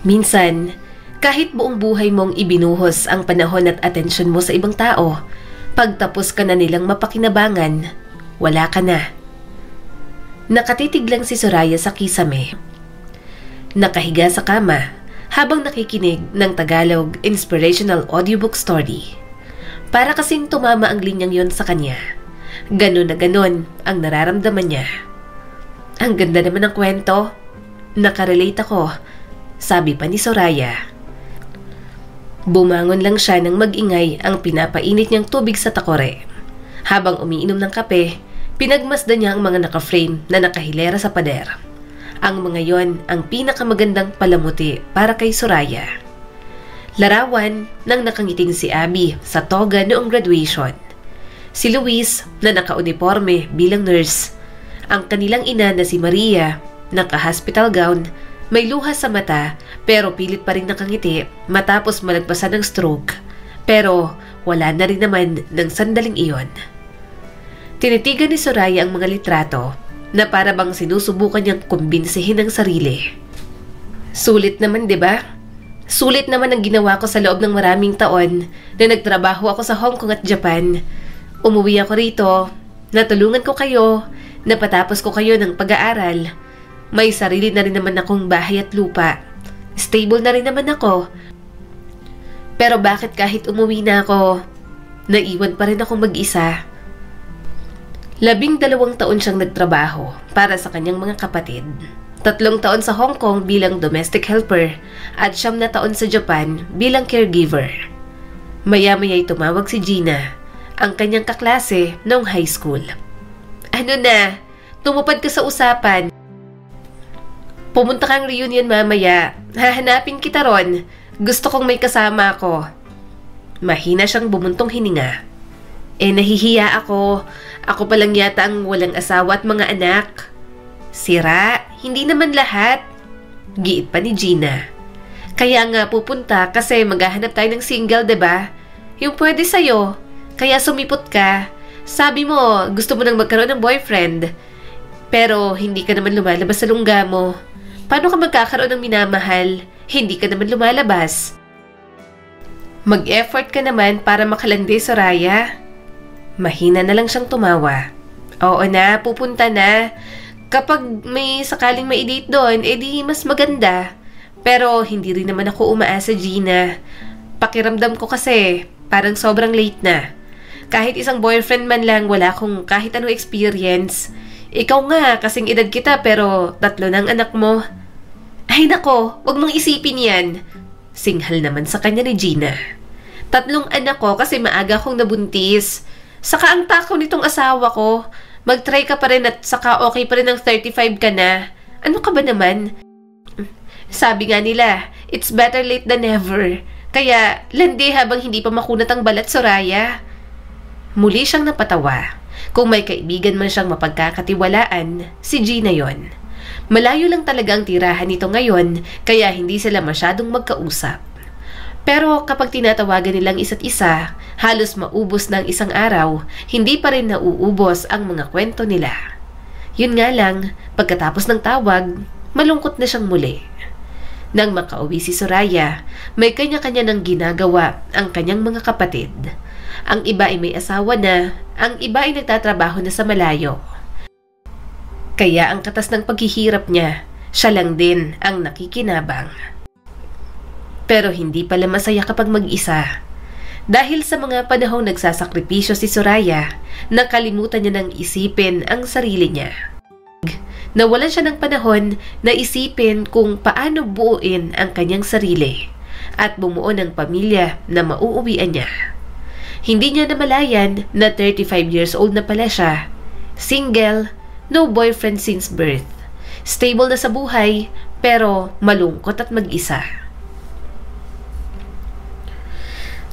Minsan, kahit buong buhay mong ibinuhos ang panahon at atensyon mo sa ibang tao, pagtapos ka na nilang mapakinabangan, wala ka na. Nakatitig lang si Soraya sa kisame. Nakahiga sa kama habang nakikinig ng Tagalog inspirational audiobook story. Para kasing tumama ang linyang yon sa kanya. Ganon na ganon ang nararamdaman niya. Ang ganda naman ng kwento. Nakarelate ako, sabi pa ni Soraya. Bumangon lang siya nang mag-ingay ang pinapainit niyang tubig sa takore. Habang umiinom ng kape, pinagmasdan niya ang mga naka-frame na nakahilera sa pader. Ang mga yon ang pinakamagandang palamuti para kay Soraya. Larawan ng nakangiting si Abby sa toga noong graduation. Si Luis na naka-uniforme bilang nurse. Ang kanilang ina na si Maria, naka-hospital gown, may luha sa mata pero pilit pa rin nakangiti matapos malagpasan ng stroke. Pero wala na rin naman ng sandaling iyon. Tinitigan ni Soraya ang mga litrato na para bang sinusubukan niyang kumbinsihin ang sarili. Sulit naman, 'di ba? Sulit naman ang ginawa ko sa loob ng maraming taon na nagtrabaho ako sa Hong Kong at Japan. Umuwi ako rito, natulungan ko kayo, napatapos ko kayo ng pag-aaral. May sarili na rin naman akong bahay at lupa. Stable na rin naman ako. Pero bakit kahit umuwi na ako, naiwan pa rin akong mag-isa? 12 taon siyang nagtrabaho para sa kanyang mga kapatid. 3 taon sa Hong Kong bilang domestic helper at 9 na taon sa Japan bilang caregiver. Maya-maya'y tumawag si Gina, ang kanyang kaklase noong high school. Ano na? Tumupad ka sa usapan. Pumunta kang reunion mamaya. Hahanapin kita ron. Gusto kong may kasama ako. Mahina siyang bumuntong hininga. Nahihiya ako. Ako pa lang yata ang walang asawa at mga anak. Sira, hindi naman lahat. Giit pa ni Gina. Kaya nga pupunta kasi maghahanap tayo ng single, 'di ba? Yung pwede sa'yo. Kaya sumipot ka. Sabi mo, gusto mo nang magkaroon ng boyfriend. Pero hindi ka naman lumalabas sa lungga mo. Paano ka magkakaroon ng minamahal? Hindi ka naman lumalabas. Mag-effort ka naman para makalandi, Soraya. Mahina na lang siyang tumawa. Oo na, pupunta na. Kapag may sakaling ma-date doon, edi mas maganda. Pero hindi rin naman ako umaasa, Gina. Pakiramdam ko kasi parang sobrang late na. Kahit isang boyfriend man lang, wala akong kahit anong experience. Ikaw nga, kasing edad kita pero 3 ng anak mo. Ay nako, wag mong isipin yan. Singhal naman sa kanya ni Gina. 3 anak ko kasi maaga akong nabuntis. Saka ang takaw nitong asawa ko. Mag-try ka pa rin at saka okay pa rin ng 35 ka na. Ano ka ba naman? Sabi nga nila, it's better late than never. Kaya landi habang hindi pa makunat ang balat, Soraya. Muli siyang napatawa. Kung may kaibigan man siyang mapagkakatiwalaan, si Gina yon. Malayo lang talaga ang tirahan nito ngayon, kaya hindi sila masyadong magkausap. Pero kapag tinatawagan nilang isa't isa, halos maubos ng isang araw, hindi pa rin nauubos ang mga kwento nila. Yun nga lang, pagkatapos ng tawag, malungkot na siyang muli. Nang makauwi si Soraya, may kanya-kanya ng ginagawa ang kanyang mga kapatid. Ang iba ay may asawa na, ang iba ay nagtatrabaho na sa malayo. Kaya ang katas ng paghihirap niya, siya lang din ang nakikinabang. Pero hindi pala masaya kapag mag-isa. Dahil sa mga panahong nagsasakripisyo si Soraya, nakalimutan niya nang isipin ang sarili niya. Nawalan siya ng panahon na isipin kung paano buuin ang kanyang sarili at bumuo ng pamilya na mauuwian niya. Hindi niya namalayan na 35 years old na pala siya. Single, no boyfriend since birth. Stable na sa buhay, pero malungkot at mag-isa.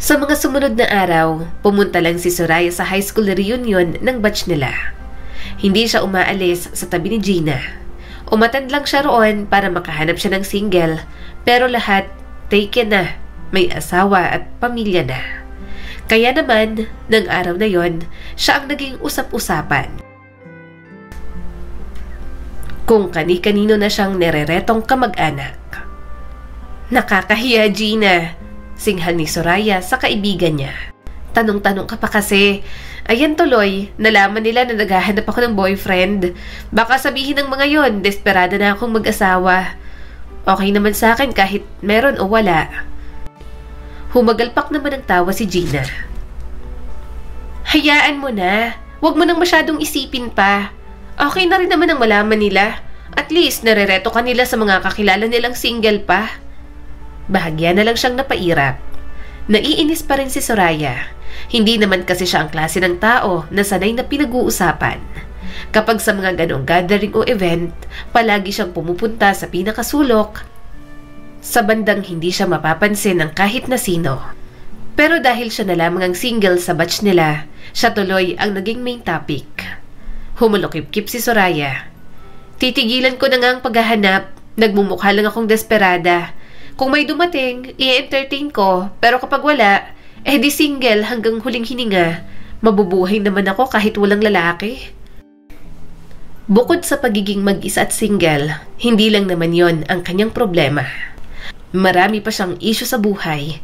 Sa mga sumunod na araw, pumunta lang si Soraya sa high school reunion ng batch nila. Hindi siya umaalis sa tabi ni Gina. Umattend lang siya roon para makahanap siya ng single, pero lahat taken na, may asawa at pamilya na. Kaya naman, ng araw na yon, siya ang naging usap-usapan. Kung kani-kanino na siyang nereretong kamag-anak. Nakakahiya, Gina. Singhal ni Soraya sa kaibigan niya. Tanong-tanong ka pa kasi. Ayan tuloy, nalaman nila na naghahanap ako ng boyfriend. Baka sabihin ng mga yon, desperada na akong mag-asawa. Okay naman sa akin kahit meron o wala. Humagalpak naman ng tawa si Gina. Hayaan mo na. Huwag mo nang masyadong isipin pa. Okay na rin naman ang malaman nila. At least, narereto ka nila sa mga kakilala nilang single pa. Bahagya na lang siyang napairap. Naiinis pa rin si Soraya. Hindi naman kasi siya ang klase ng tao na sanay na pinag-uusapan. Kapag sa mga ganong gathering o event, palagi siyang pumupunta sa pinakasulok, sa bandang hindi siya mapapansin ng kahit na sino. Pero dahil siya na lamang ang single sa batch nila, siya tuloy ang naging main topic. Humulukip-kip si Soraya. Titigilan ko na nga ang paghahanap, nagmumukha lang akong desperada. Kung may dumating, i-entertain ko, pero kapag wala, di single hanggang huling hininga. Mabubuhay naman ako kahit walang lalaki. Bukod sa pagiging mag-isa at single, hindi lang naman yon ang kanyang problema. Marami pa siyang issue sa buhay.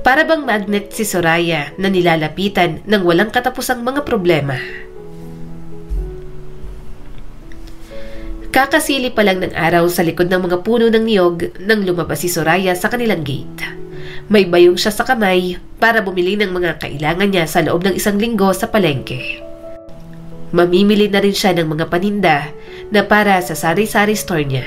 Para bang magnet si Soraya na nilalapitan ng walang katapusang mga problema. Kakasili pa lang ng araw sa likod ng mga puno ng niyog nang lumabas si Soraya sa kanilang gate. May bayong siya sa kamay para bumili ng mga kailangan niya sa loob ng 1 linggo sa palengke. Mamimili na rin siya ng mga paninda na para sa sari-sari store niya.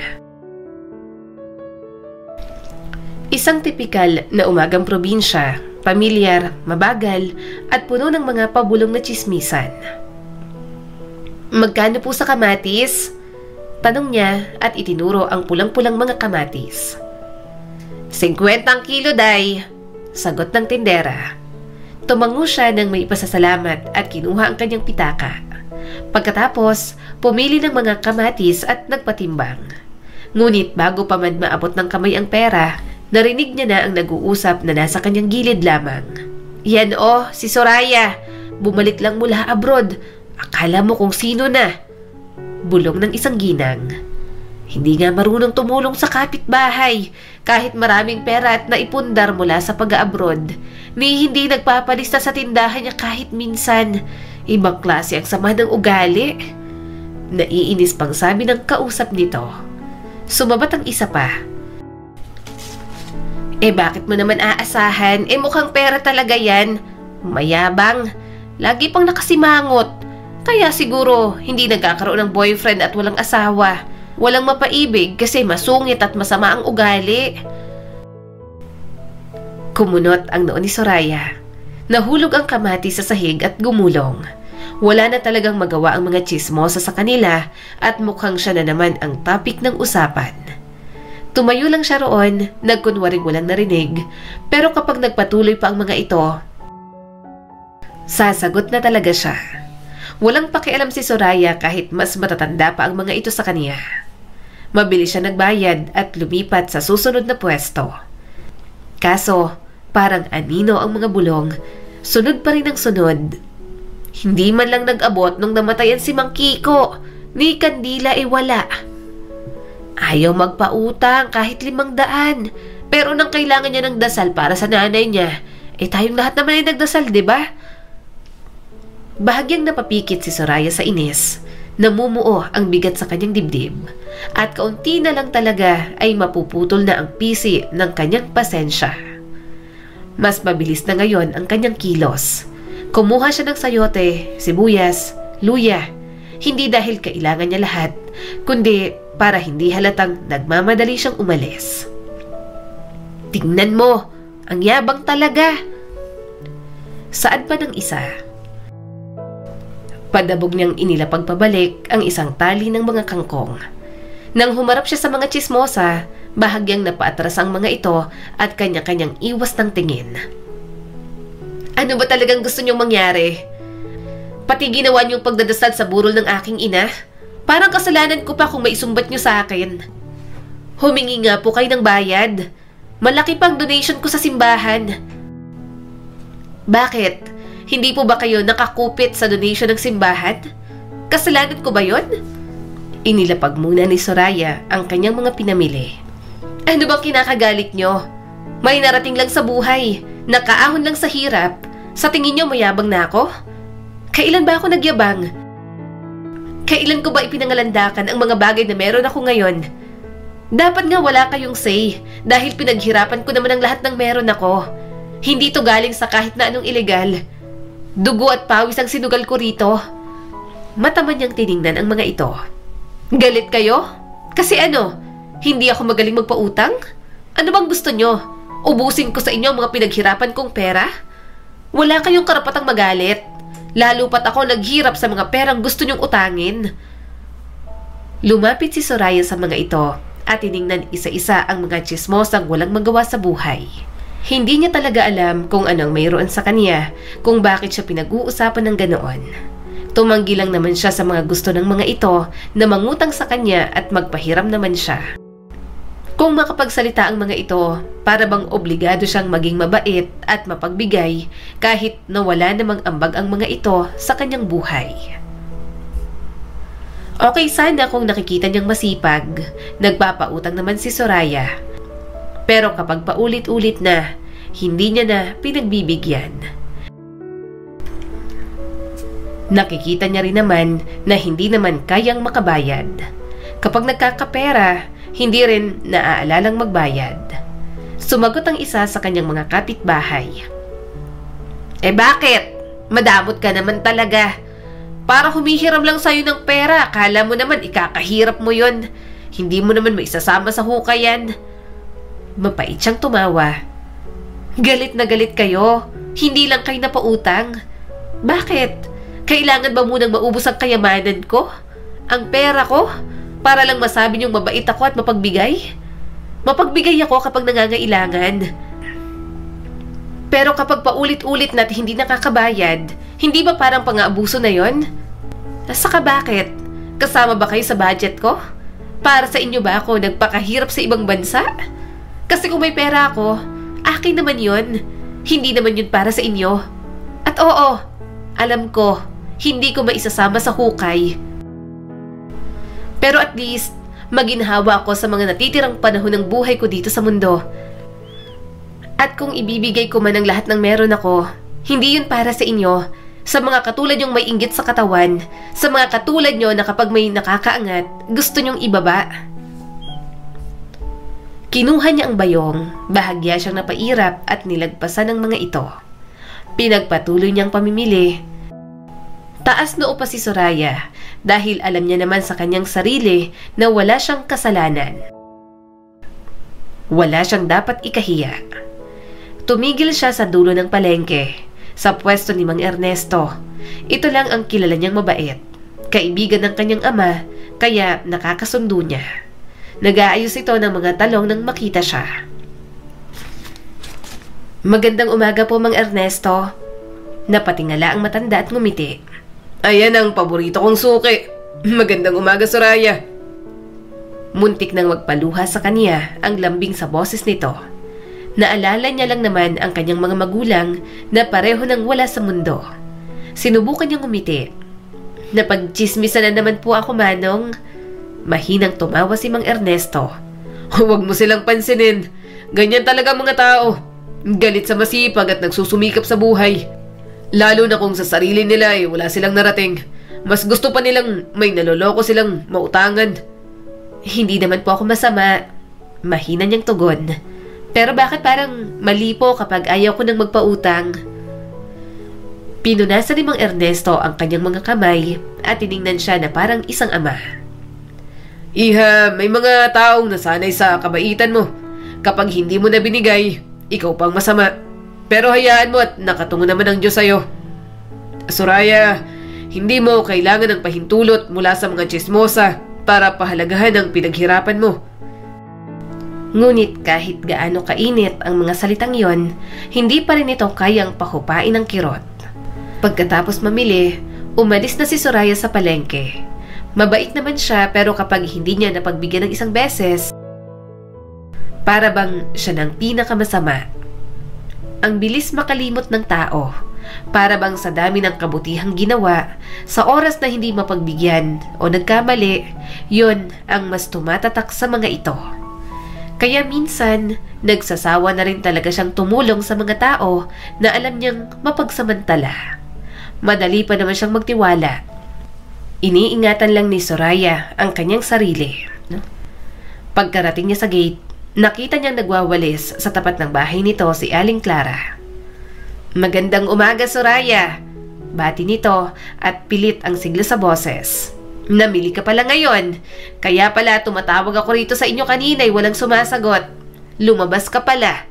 Isang tipikal na umagang probinsya, pamilyar, mabagal, at puno ng mga pabulong na tsismisan. Magkano po sa kamatis? Tanong niya at itinuro ang pulang-pulang mga kamatis. 50 ang kilo, day. Sagot ng tindera. Tumango siya ng may pasasalamat at kinuha ang kanyang pitaka. Pagkatapos, pumili ng mga kamatis at nagpatimbang. Ngunit bago pa man maabot ng kamay ang pera, narinig niya na ang nag-uusap na nasa kanyang gilid lamang. Yan si Soraya. Bumalik lang mula abroad. Akala mo kung sino na. Bulong ng isang ginang. Hindi nga marunong tumulong sa kapitbahay. Kahit maraming pera at naipundar mula sa pag-abroad, ni hindi nagpapalista sa tindahan niya kahit minsan. Ibang klase ang sama ng ugali. Naiinis pang sabi ng kausap nito. Sumabat ang isa pa. Bakit mo naman aasahan? Mukhang pera talaga yan. Mayabang. Lagi pang nakasimangot. Kaya siguro hindi nagkakaroon ng boyfriend at walang asawa. Walang mapaibig kasi masungit at masama ang ugali. Kumunot ang noo ni Soraya. Nahulog ang kamatis sa sahig at gumulong. Wala na talagang magawa ang mga tsismosa sa kanila at mukhang siya na naman ang topic ng usapan. Tumayo lang siya roon, nagkunwaring walang narinig, pero kapag nagpatuloy pa ang mga ito, sasagot na talaga siya. Walang pakialam si Soraya kahit mas matatanda pa ang mga ito sa kanya. Mabilis siya nagbayad at lumipat sa susunod na pwesto. Kaso, parang anino ang mga bulong, sunod pa rin ang sunod. Hindi man lang nag-abot nung namatayan si Mang Kiko, ni kandila wala. Ayaw magpautang kahit 500, pero nang kailangan niya ng dasal para sa nanay niya, tayong lahat naman ay nagdasal, diba? Bahagyang napapikit si Soraya sa inis. Namumuo ang bigat sa kanyang dibdib. At kaunti na lang talaga ay mapuputol na ang pisi ng kanyang pasensya. Mas mabilis na ngayon ang kanyang kilos. Kumuha siya ng sayote, sibuyas, luya. Hindi dahil kailangan niya lahat, kundi para hindi halatang nagmamadali siyang umalis. Tingnan mo, ang yabang talaga. Saan pa ng isa? Padabog niyang inilapag pabalik ang isang tali ng mga kangkong. Nang humarap siya sa mga tsismosa, bahagyang napaatras ang mga ito at kanya-kanyang iwas ng tingin. Ano ba talagang gusto niyong mangyari? Pati ginawa niyong pagdadasal sa burol ng aking ina? Parang kasalanan ko pa kung maisumbat niyo sa akin. Humingi nga po kayo ng bayad. Malaki pang donation ko sa simbahan. Bakit? Hindi po ba kayo nakakupit sa donation ng simbahan? Kasalanan ko ba yon? Inilapag muna ni Soraya ang kanyang mga pinamili. Ano bang kinakagalit nyo? May narating lang sa buhay, nakaahon lang sa hirap. Sa tingin niyo mayabang na ako? Kailan ba ako nagyabang? Kailan ko ba ipinangalandakan ang mga bagay na meron ako ngayon? Dapat nga wala kayong say dahil pinaghirapan ko naman ang lahat ng meron ako. Hindi to galing sa kahit na anong ilegal. Dugo at pawis ang sinugal ko rito. Mataman niyang tiningnan ang mga ito. Galit kayo? Kasi ano? Hindi ako magaling magpautang? Ano bang gusto nyo? Ubusin ko sa inyo ang mga pinaghirapan kong pera? Wala kayong karapatang magalit. Lalo pat ako naghirap sa mga perang gusto nyong utangin. Lumapit si Soraya sa mga ito at tiningnan isa-isa ang mga tsismosang walang magawa sa buhay. Hindi niya talaga alam kung anong mayroon sa kanya, kung bakit siya pinag-uusapan ng ganoon. Tumanggi lang naman siya sa mga gusto ng mga ito na mangutang sa kanya at magpahiram naman siya. Kung makapagsalita ang mga ito, para bang obligado siyang maging mabait at mapagbigay kahit na wala namang ambag ang mga ito sa kanyang buhay. Okay sana kung nakikita niyang masipag, nagpapautang naman si Soraya. Pero kapag paulit-ulit na, hindi niya na pinagbibigyan. Nakikita niya rin naman na hindi naman kayang makabayad. Kapag nagkakapera, hindi rin naaalalang magbayad. Sumagot ang isa sa kanyang mga kapitbahay. Eh bakit? Madamot ka naman talaga. Para humihiram lang sa'yo ng pera, akala mo naman ikakahirap mo yon. Hindi mo naman maisasama sa hukayan. Mapait siyang tumawa. Galit na galit kayo. Hindi lang kayo napautang. Bakit? Kailangan ba munang maubos ang kayamanan ko? Ang pera ko? Para lang masabi niyong mabait ako at mapagbigay? Mapagbigay ako kapag nangangailangan. Pero kapag paulit-ulit na't hindi nakakabayad, hindi ba parang pang-aabuso na yon? Saka bakit? Kasama ba kayo sa budget ko? Para sa inyo ba ako nagpakahirap sa ibang bansa? Kasi kung may pera ako, akin naman yon. Hindi naman yun para sa inyo. At oo, alam ko, hindi ko maisasama sa hukay. Pero at least, maginhawa ako sa mga natitirang panahon ng buhay ko dito sa mundo. At kung ibibigay ko man ang lahat ng meron ako, hindi yun para sa inyo, sa mga katulad nyong may inggit sa katawan, sa mga katulad nyo na kapag may nakakaangat, gusto nyong ibaba. Kinuha niya ang bayong, bahagya siyang napairap at nilagpasan ng mga ito. Pinagpatuloy niyang pamimili. Taas noo pa si Soraya dahil alam niya naman sa kanyang sarili na wala siyang kasalanan. Wala siyang dapat ikahiya. Tumigil siya sa dulo ng palengke, sa pwesto ni Mang Ernesto. Ito lang ang kilala niyang mabait. Kaibigan ng kanyang ama, kaya nakakasundo niya. Nag-aayos ito ng mga talong nang makita siya. Magandang umaga po, Mang Ernesto. Napatingala ang matanda at ngumiti. Ayan ang paborito kong suki. Magandang umaga, Soraya. Muntik nang magpaluha sa kanya ang lambing sa boses nito. Naalala niya lang naman ang kanyang mga magulang na pareho nang wala sa mundo. Sinubukan niyang ngumiti. Napagchismisan na naman po ako, Manong. Mahinang tumawa si Mang Ernesto. Huwag mo silang pansinin. Ganyan talaga mga tao. Galit sa masipag at nagsusumikap sa buhay. Lalo na kung sa sarili nila ay wala silang narating. Mas gusto pa nilang may naloloko silang mautangan. Hindi naman po ako masama. Mahina niyang tugon. Pero bakit parang mali po kapag ayaw ko nang magpautang? Pinunasan ni Mang Ernesto ang kanyang mga kamay at tiningnan siya na parang isang ama. Iha, may mga taong nasanay sa kabaitan mo. Kapag hindi mo na binigay, ikaw pang masama. Pero hayaan mo at nakatungo naman ang Diyos sa'yo. Soraya, hindi mo kailangan ng pahintulot mula sa mga tsismosa para pahalagahan ang pinaghirapan mo. Ngunit kahit gaano kainit ang mga salitang yon, hindi pa rin ito kayang pahupain ng kirot. Pagkatapos mamili, umalis na si Soraya sa palengke. Mabait naman siya pero kapag hindi niya napagbigyan ng isang beses, para bang siya ng pinakamasama. Ang bilis makalimot ng tao, para bang sa dami ng kabutihang ginawa, sa oras na hindi mapagbigyan o nagkamali, yun ang mas tumatatak sa mga ito. Kaya minsan, nagsasawa na rin talaga siyang tumulong sa mga tao na alam niyang mapagsamantala. Madali pa naman siyang magtiwala. Iniingatan lang ni Soraya ang kanyang sarili. Pagkarating niya sa gate, nakita niyang nagwawalis sa tapat ng bahay nito si Aling Clara. "Magandang umaga, Soraya," bati nito at pilit ang sigla sa boses. "Namili ka pala ngayon. Kaya pala tumatawag ako rito sa inyo kanina ay walang sumasagot. Lumabas ka pala."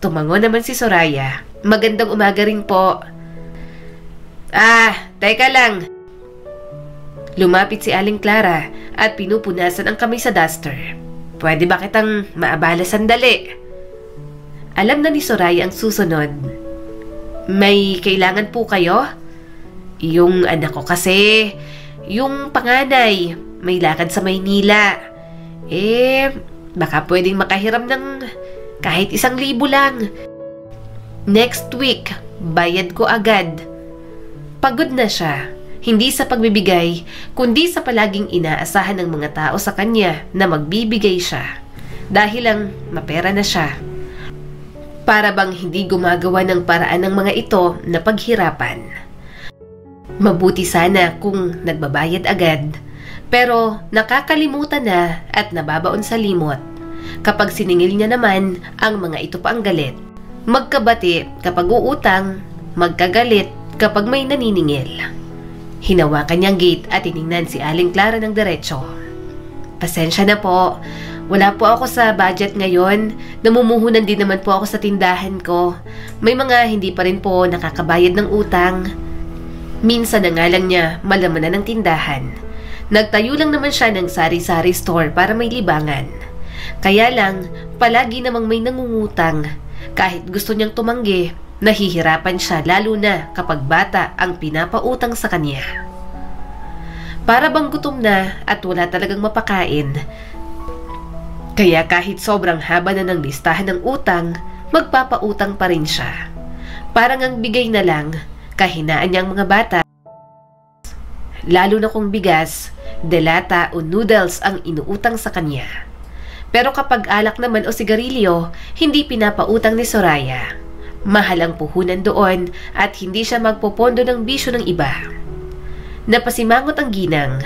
Tumango naman si Soraya. "Magandang umaga rin po." Teka lang." Lumapit si Aling Clara at pinupunasan ang kamay sa duster. "Pwede ba kitang maabala sandali?" Alam na ni Soraya ang susunod. "May kailangan po kayo?" "Yung anak ko kasi, yung panganay, may lakad sa Maynila. Baka pwedeng makahiram ng kahit 1,000 lang. Next week, bayad ko agad." Pagod na siya. Hindi sa pagbibigay, kundi sa palaging inaasahan ng mga tao sa kanya na magbibigay siya. Dahil lang mapera na siya. Para bang hindi gumagawa ng paraan ng mga ito na paghirapan. Mabuti sana kung nagbabayad agad. Pero nakakalimutan na at nababaon sa limot. Kapag siningil niya naman, ang mga ito pa ang galit. Magkabati kapag uutang, magkagalit kapag may naniningil. Hinawakan niyang gate at tiningnan si Aling Clara ng diretso. "Pasensya na po. Wala po ako sa budget ngayon. Namumuhunan din naman po ako sa tindahan ko. May mga hindi pa rin po nakakabayad ng utang." Minsan na nga lang niya malaman na ng tindahan. Nagtayo lang naman siya ng sari-sari store para may libangan. Kaya lang, palagi namang may nangungutang. Kahit gusto niyang tumanggi, nahihirapan siya lalo na kapag bata ang pinapautang sa kanya. Para bang gutom na at wala talagang mapakain. Kaya kahit sobrang haba na ng listahan ng utang, magpapautang pa rin siya. Parang ang bigay na lang, kahinaan niyang mga bata. Lalo na kung bigas, delata o noodles ang inuutang sa kanya. Pero kapag alak naman o sigarilyo, hindi pinapautang ni Soraya. Mahal ang puhunan doon at hindi siya magpopondo ng bisyo ng iba. Napasimangot ang ginang.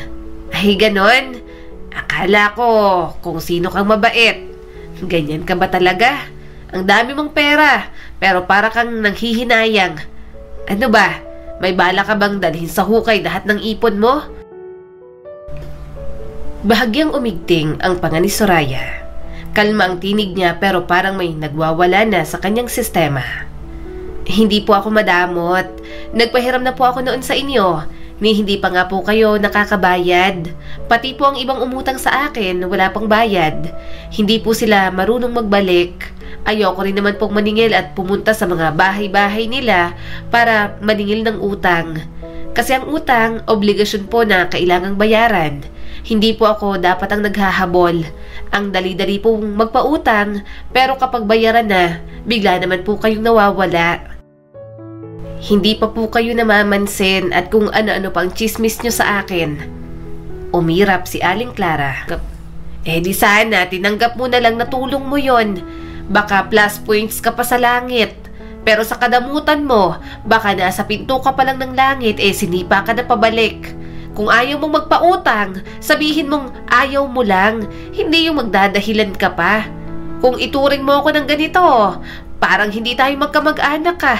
"Ay ganon? Akala ko kung sino kang mabait. Ganyan ka ba talaga? Ang dami mong pera, pero para kang nanghihinayang. Ano ba, may bala ka bang dalhin sa hukay lahat ng ipon mo?" Bahagyang umigting ang panga ni Soraya. Kalma ang tinig niya pero parang may nagwawala na sa kanyang sistema. "Hindi po ako madamot. Nagpahiram na po ako noon sa inyo. Ni hindi pa nga po kayo nakakabayad. Pati po ang ibang umutang sa akin, wala pang bayad. Hindi po sila marunong magbalik. Ayoko rin naman pong maningil at pumunta sa mga bahay-bahay nila para maningil ng utang. Kasi ang utang, obligasyon po na kailangang bayaran. Hindi po ako dapat ang naghahabol. Ang dali-dali pong magpautang, pero kapag bayaran na, bigla naman po kayong nawawala. Hindi pa po kayo namamansin at kung ano-ano pang chismis nyo sa akin." Umirap si Aling Clara. Di sana, tinanggap mo na lang na tulong mo yon. Baka plus points ka pa sa langit. Pero sa kadamutan mo, baka nasa pinto ka pa lang ng langit, sinipa ka na pabalik. Kung ayaw mong magpautang, sabihin mong ayaw mo lang, hindi yung magdadahilan ka pa. Kung ituring mo ako ng ganito, parang hindi tayo magkamag-anak ka.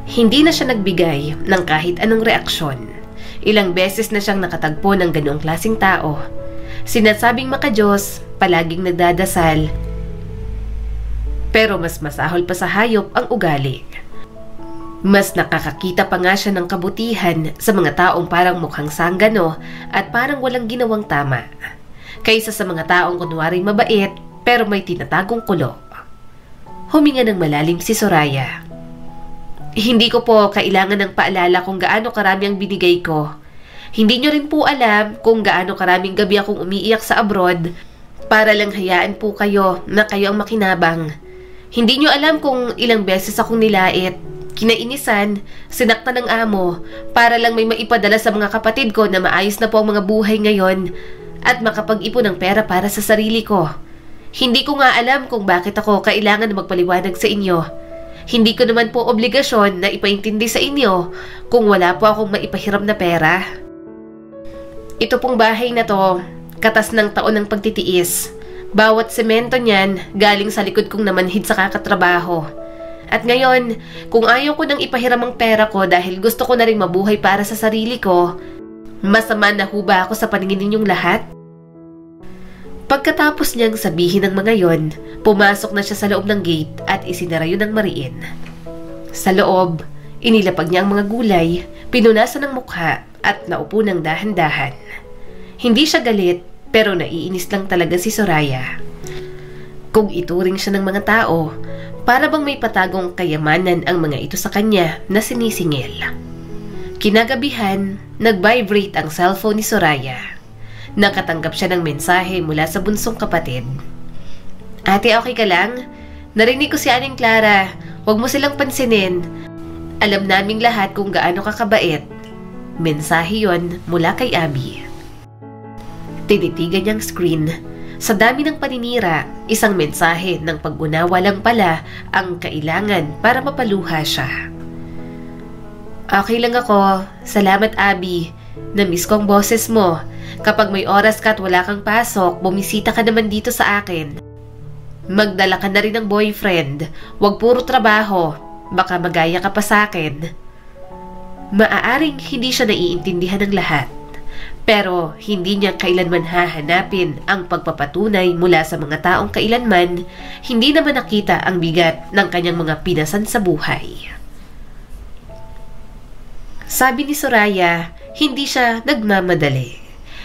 Hindi na siya nagbigay ng kahit anong reaksyon. Ilang beses na siyang nakatagpo ng ganoong klaseng tao. Sinasabing makadiyos, palaging nagdadasal. Pero mas masahol pa sa hayop ang ugali. Mas nakakakita pa nga siya ng kabutihan sa mga taong parang mukhang sanggano at parang walang ginawang tama, kaysa sa mga taong kunwaring mabait pero may tinatagong kulo. Huminga ng malalim si Soraya. "Hindi ko po kailangan ng paalala kung gaano karami ang binigay ko. Hindi nyo rin po alam kung gaano karaming gabi akong umiiyak sa abroad para lang hayaan po kayo na kayo ang makinabang. Hindi nyo alam kung ilang beses akong nilait, kinainisan, sinaktan ng amo para lang may maipadala sa mga kapatid ko na maayos na po ang mga buhay ngayon. at makapag-ipon ng pera para sa sarili ko. Hindi ko nga alam kung bakit ako kailangan na magpaliwanag sa inyo. Hindi ko naman po obligasyon na ipaintindi sa inyo kung wala po akong maipahiram na pera. Ito pong bahay na to, katas ng taon ng pagtitiis. Bawat semento niyan galing sa likod kong namanhid sa kakatrabaho. At ngayon, kung ayaw ko nang ipahiram ang pera ko dahil gusto ko na rin mabuhay para sa sarili ko, masama na ho ba ako sa paningin ninyong lahat? Pagkatapos niyang sabihin ng mga yon, pumasok na siya sa loob ng gate at isinara yun ng mariin. Sa loob, inilapag niya ang mga gulay, pinunasan ng mukha at naupo ng dahan-dahan. Hindi siya galit pero naiinis lang talaga si Soraya. Kung ituring siya ng mga tao, para bang may patagong kayamanan ang mga ito sa kanya na sinisingil. Kinagabihan, nag-vibrate ang cellphone ni Soraya. Nakatanggap siya ng mensahe mula sa bunsong kapatid. Ate, okay ka lang? Narinig ko si Aling Clara. Huwag mo silang pansinin. Alam naming lahat kung gaano ka kabait. Mensahe yon mula kay Abby. Tinitigan niyang screen. Sa dami ng paninira, isang mensahe ng pag-unawa lang pala ang kailangan para mapaluha siya. Okay lang ako. Salamat, Abby. Na-miss ko ang boses mo. Kapag may oras ka at wala kang pasok, bumisita ka naman dito sa akin. Magdala ka na rin ng boyfriend. Huwag puro trabaho. Baka magaya ka pa sa akin. Maaaring hindi siya naiintindihan ng lahat. Pero hindi niya kailanman hahanapin ang pagpapatunay mula sa mga taong kailanman hindi naman nakita ang bigat ng kanyang mga pinasan sa buhay. Sabi ni Soraya, hindi siya nagmamadali.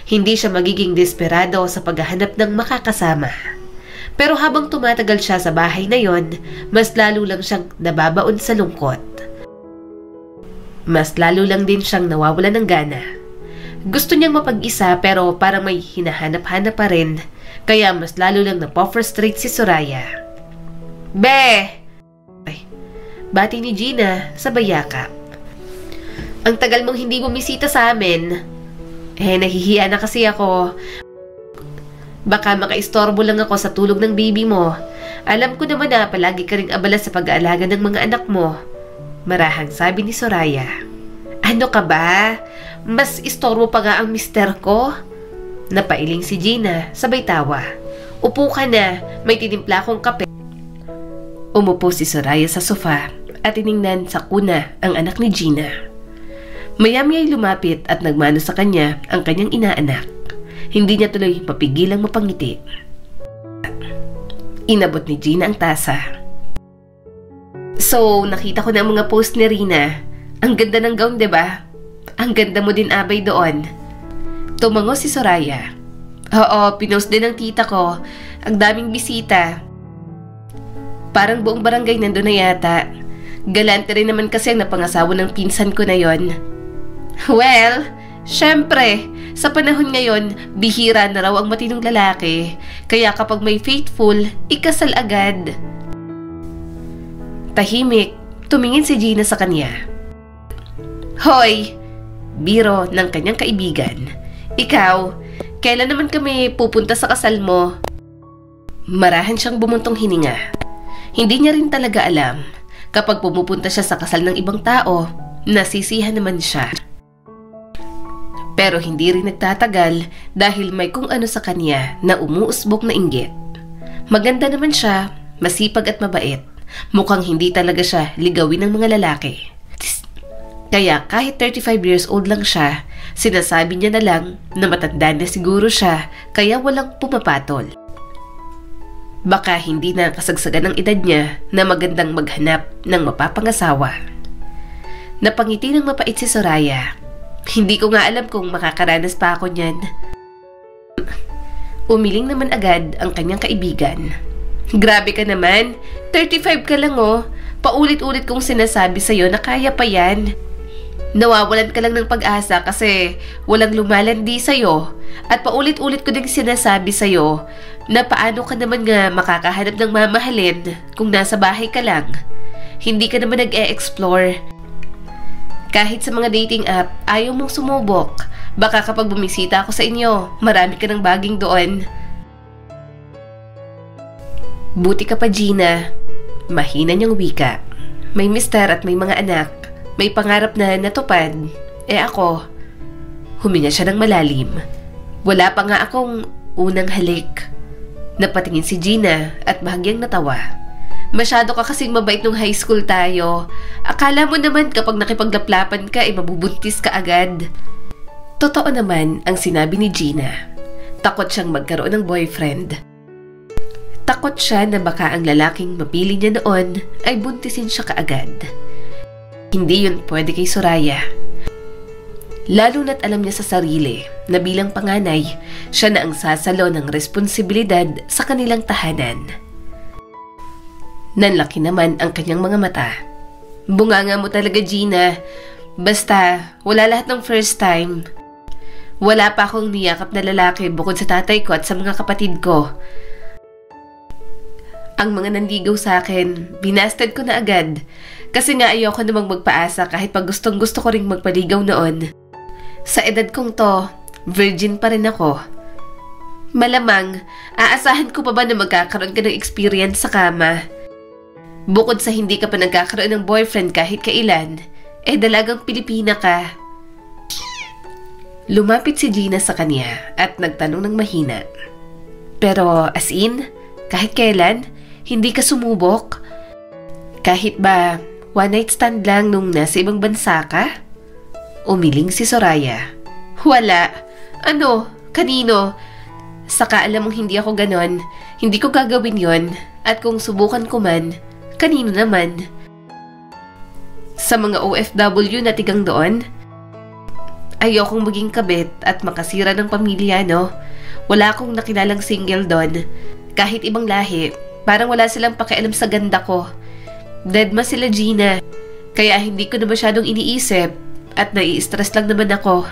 Hindi siya magiging desperado sa paghahanap ng makakasama. Pero habang tumatagal siya sa bahay na yon, mas lalo lang siyang nababaon sa lungkot. Mas lalo lang din siyang nawawalan ng gana. Gusto niyang mapag-isa pero parang may hinahanap-hanap pa rin, kaya mas lalo lang na-frustrate si Soraya. Be! Ay, bati ni Gina sa bayakap. Ang tagal mong hindi bumisita sa amin. Nahihiya na kasi ako. Baka makaistorbo lang ako sa tulog ng baby mo. Alam ko naman na palagi ka ring abala sa pag-aalaga ng mga anak mo. Marahang sabi ni Soraya. Ano ka ba? Mas istorbo pa nga ang mister ko? Napailing si Gina, sabay tawa. Upo ka na, may tinimpla akong kape. Umupo si Soraya sa sofa at tiningnan sa kuna ang anak ni Gina. Maya-maya ay lumapit at nagmano sa kanya ang kanyang inaanak. Hindi niya tuloy mapigilang mapangiti. Inabot ni Gina ang tasa. So, nakita ko na ang mga post ni Rina. Ang ganda ng gown, diba? Ang ganda mo din, Abay, doon. Tumango si Soraya. Oo, pinost din ng tita ko. Ang daming bisita. Parang buong barangay nandun na yata. Galante rin naman kasi ang napangasawa ng pinsan ko na yon. Well, syempre, sa panahon ngayon, bihira na raw ang matinong lalaki. Kaya kapag may faithful, ikasal agad. Tahimik, tumingin si Gina sa kanya. Hoy! Biro ng kanyang kaibigan. Ikaw, kailan naman kami pupunta sa kasal mo? Marahan siyang bumuntong hininga. Hindi niya rin talaga alam. Kapag pumupunta siya sa kasal ng ibang tao, nasisihan naman siya. Pero hindi rin nagtatagal dahil may kung ano sa kanya na umuusbok na inggit. Maganda naman siya, masipag at mabait. Mukhang hindi talaga siya ligawin ng mga lalaki. Kaya kahit 35 years old lang siya, sinasabi niya na lang na matanda na siguro siya kaya walang pumapatol. Baka hindi na kasagsagan ng edad niya na magandang maghanap ng mapapangasawa. Napangiti ng mapait si Soraya. Hindi ko nga alam kung makakaranas pa ako niyan. Umiling naman agad ang kanyang kaibigan. Grabe ka naman, 35 ka lang oh. Paulit-ulit kong sinasabi sa'yo na kaya pa yan. Nawawalan ka lang ng pag-asa kasi walang lumalandi sa'yo. At paulit-ulit ko din sinasabi sa'yo na paano ka naman nga makakahanap ng mamahalin kung nasa bahay ka lang. Hindi ka naman nag-e-explore. Kahit sa mga dating app, ayaw mong sumubok. Baka kapag bumisita ako sa inyo, marami ka ng baging doon. Buti ka pa, Gina. Mahina niyang wika. May mister at may mga anak. May pangarap na natupad. Ako, huminga siya ng malalim. Wala pa nga akong unang halik. Napatingin si Gina at bahagyang natawa. Masyado ka kasing mabait nung high school tayo. Akala mo naman kapag nakipaglaplapan ka mabubuntis ka agad. Totoo naman ang sinabi ni Gina. Takot siyang magkaroon ng boyfriend. Takot siya na baka ang lalaking mapili niya noon ay buntisin siya kaagad. Hindi yun pwede kay Soraya. Lalo na't alam niya sa sarili na bilang panganay, siya na ang sasalo ng responsibilidad sa kanilang tahanan. Nanlaki naman ang kanyang mga mata. Bunganga mo talaga, Gina. Basta, wala lahat ng first time. Wala pa akong niyakap na lalaki bukod sa tatay ko at sa mga kapatid ko. Ang mga nanligaw sa akin, binasted ko na agad. Kasi nga ayoko namang magpaasa kahit pag gustong gusto ko ring magpaligaw noon. Sa edad kong to, virgin pa rin ako. Malamang, aasahan ko pa ba na magkakaroon ka ng experience sa kama? Bukod sa hindi ka pa nagkakaroon ng boyfriend kahit kailan, dalagang Pilipina ka. Lumapit si Gina sa kanya at nagtanong ng mahina. Pero as in, kahit kailan, hindi ka sumubok? Kahit ba one night stand lang nung nasa ibang bansa ka? Umiling si Soraya. Wala. Ano? Kanino? Saka alam mong hindi ako ganon. Hindi ko gagawin yon. At kung subukan ko man, kanino naman? Sa mga OFW na tigang doon? Ayokong maging kabit at makasira ng pamilya, no? Wala akong nakilalang single doon. Kahit ibang lahi, parang wala silang pakialam sa ganda ko. Deadma sila, Gina. Kaya hindi ko na masyadong iniisip at nai-stress lang naman ako.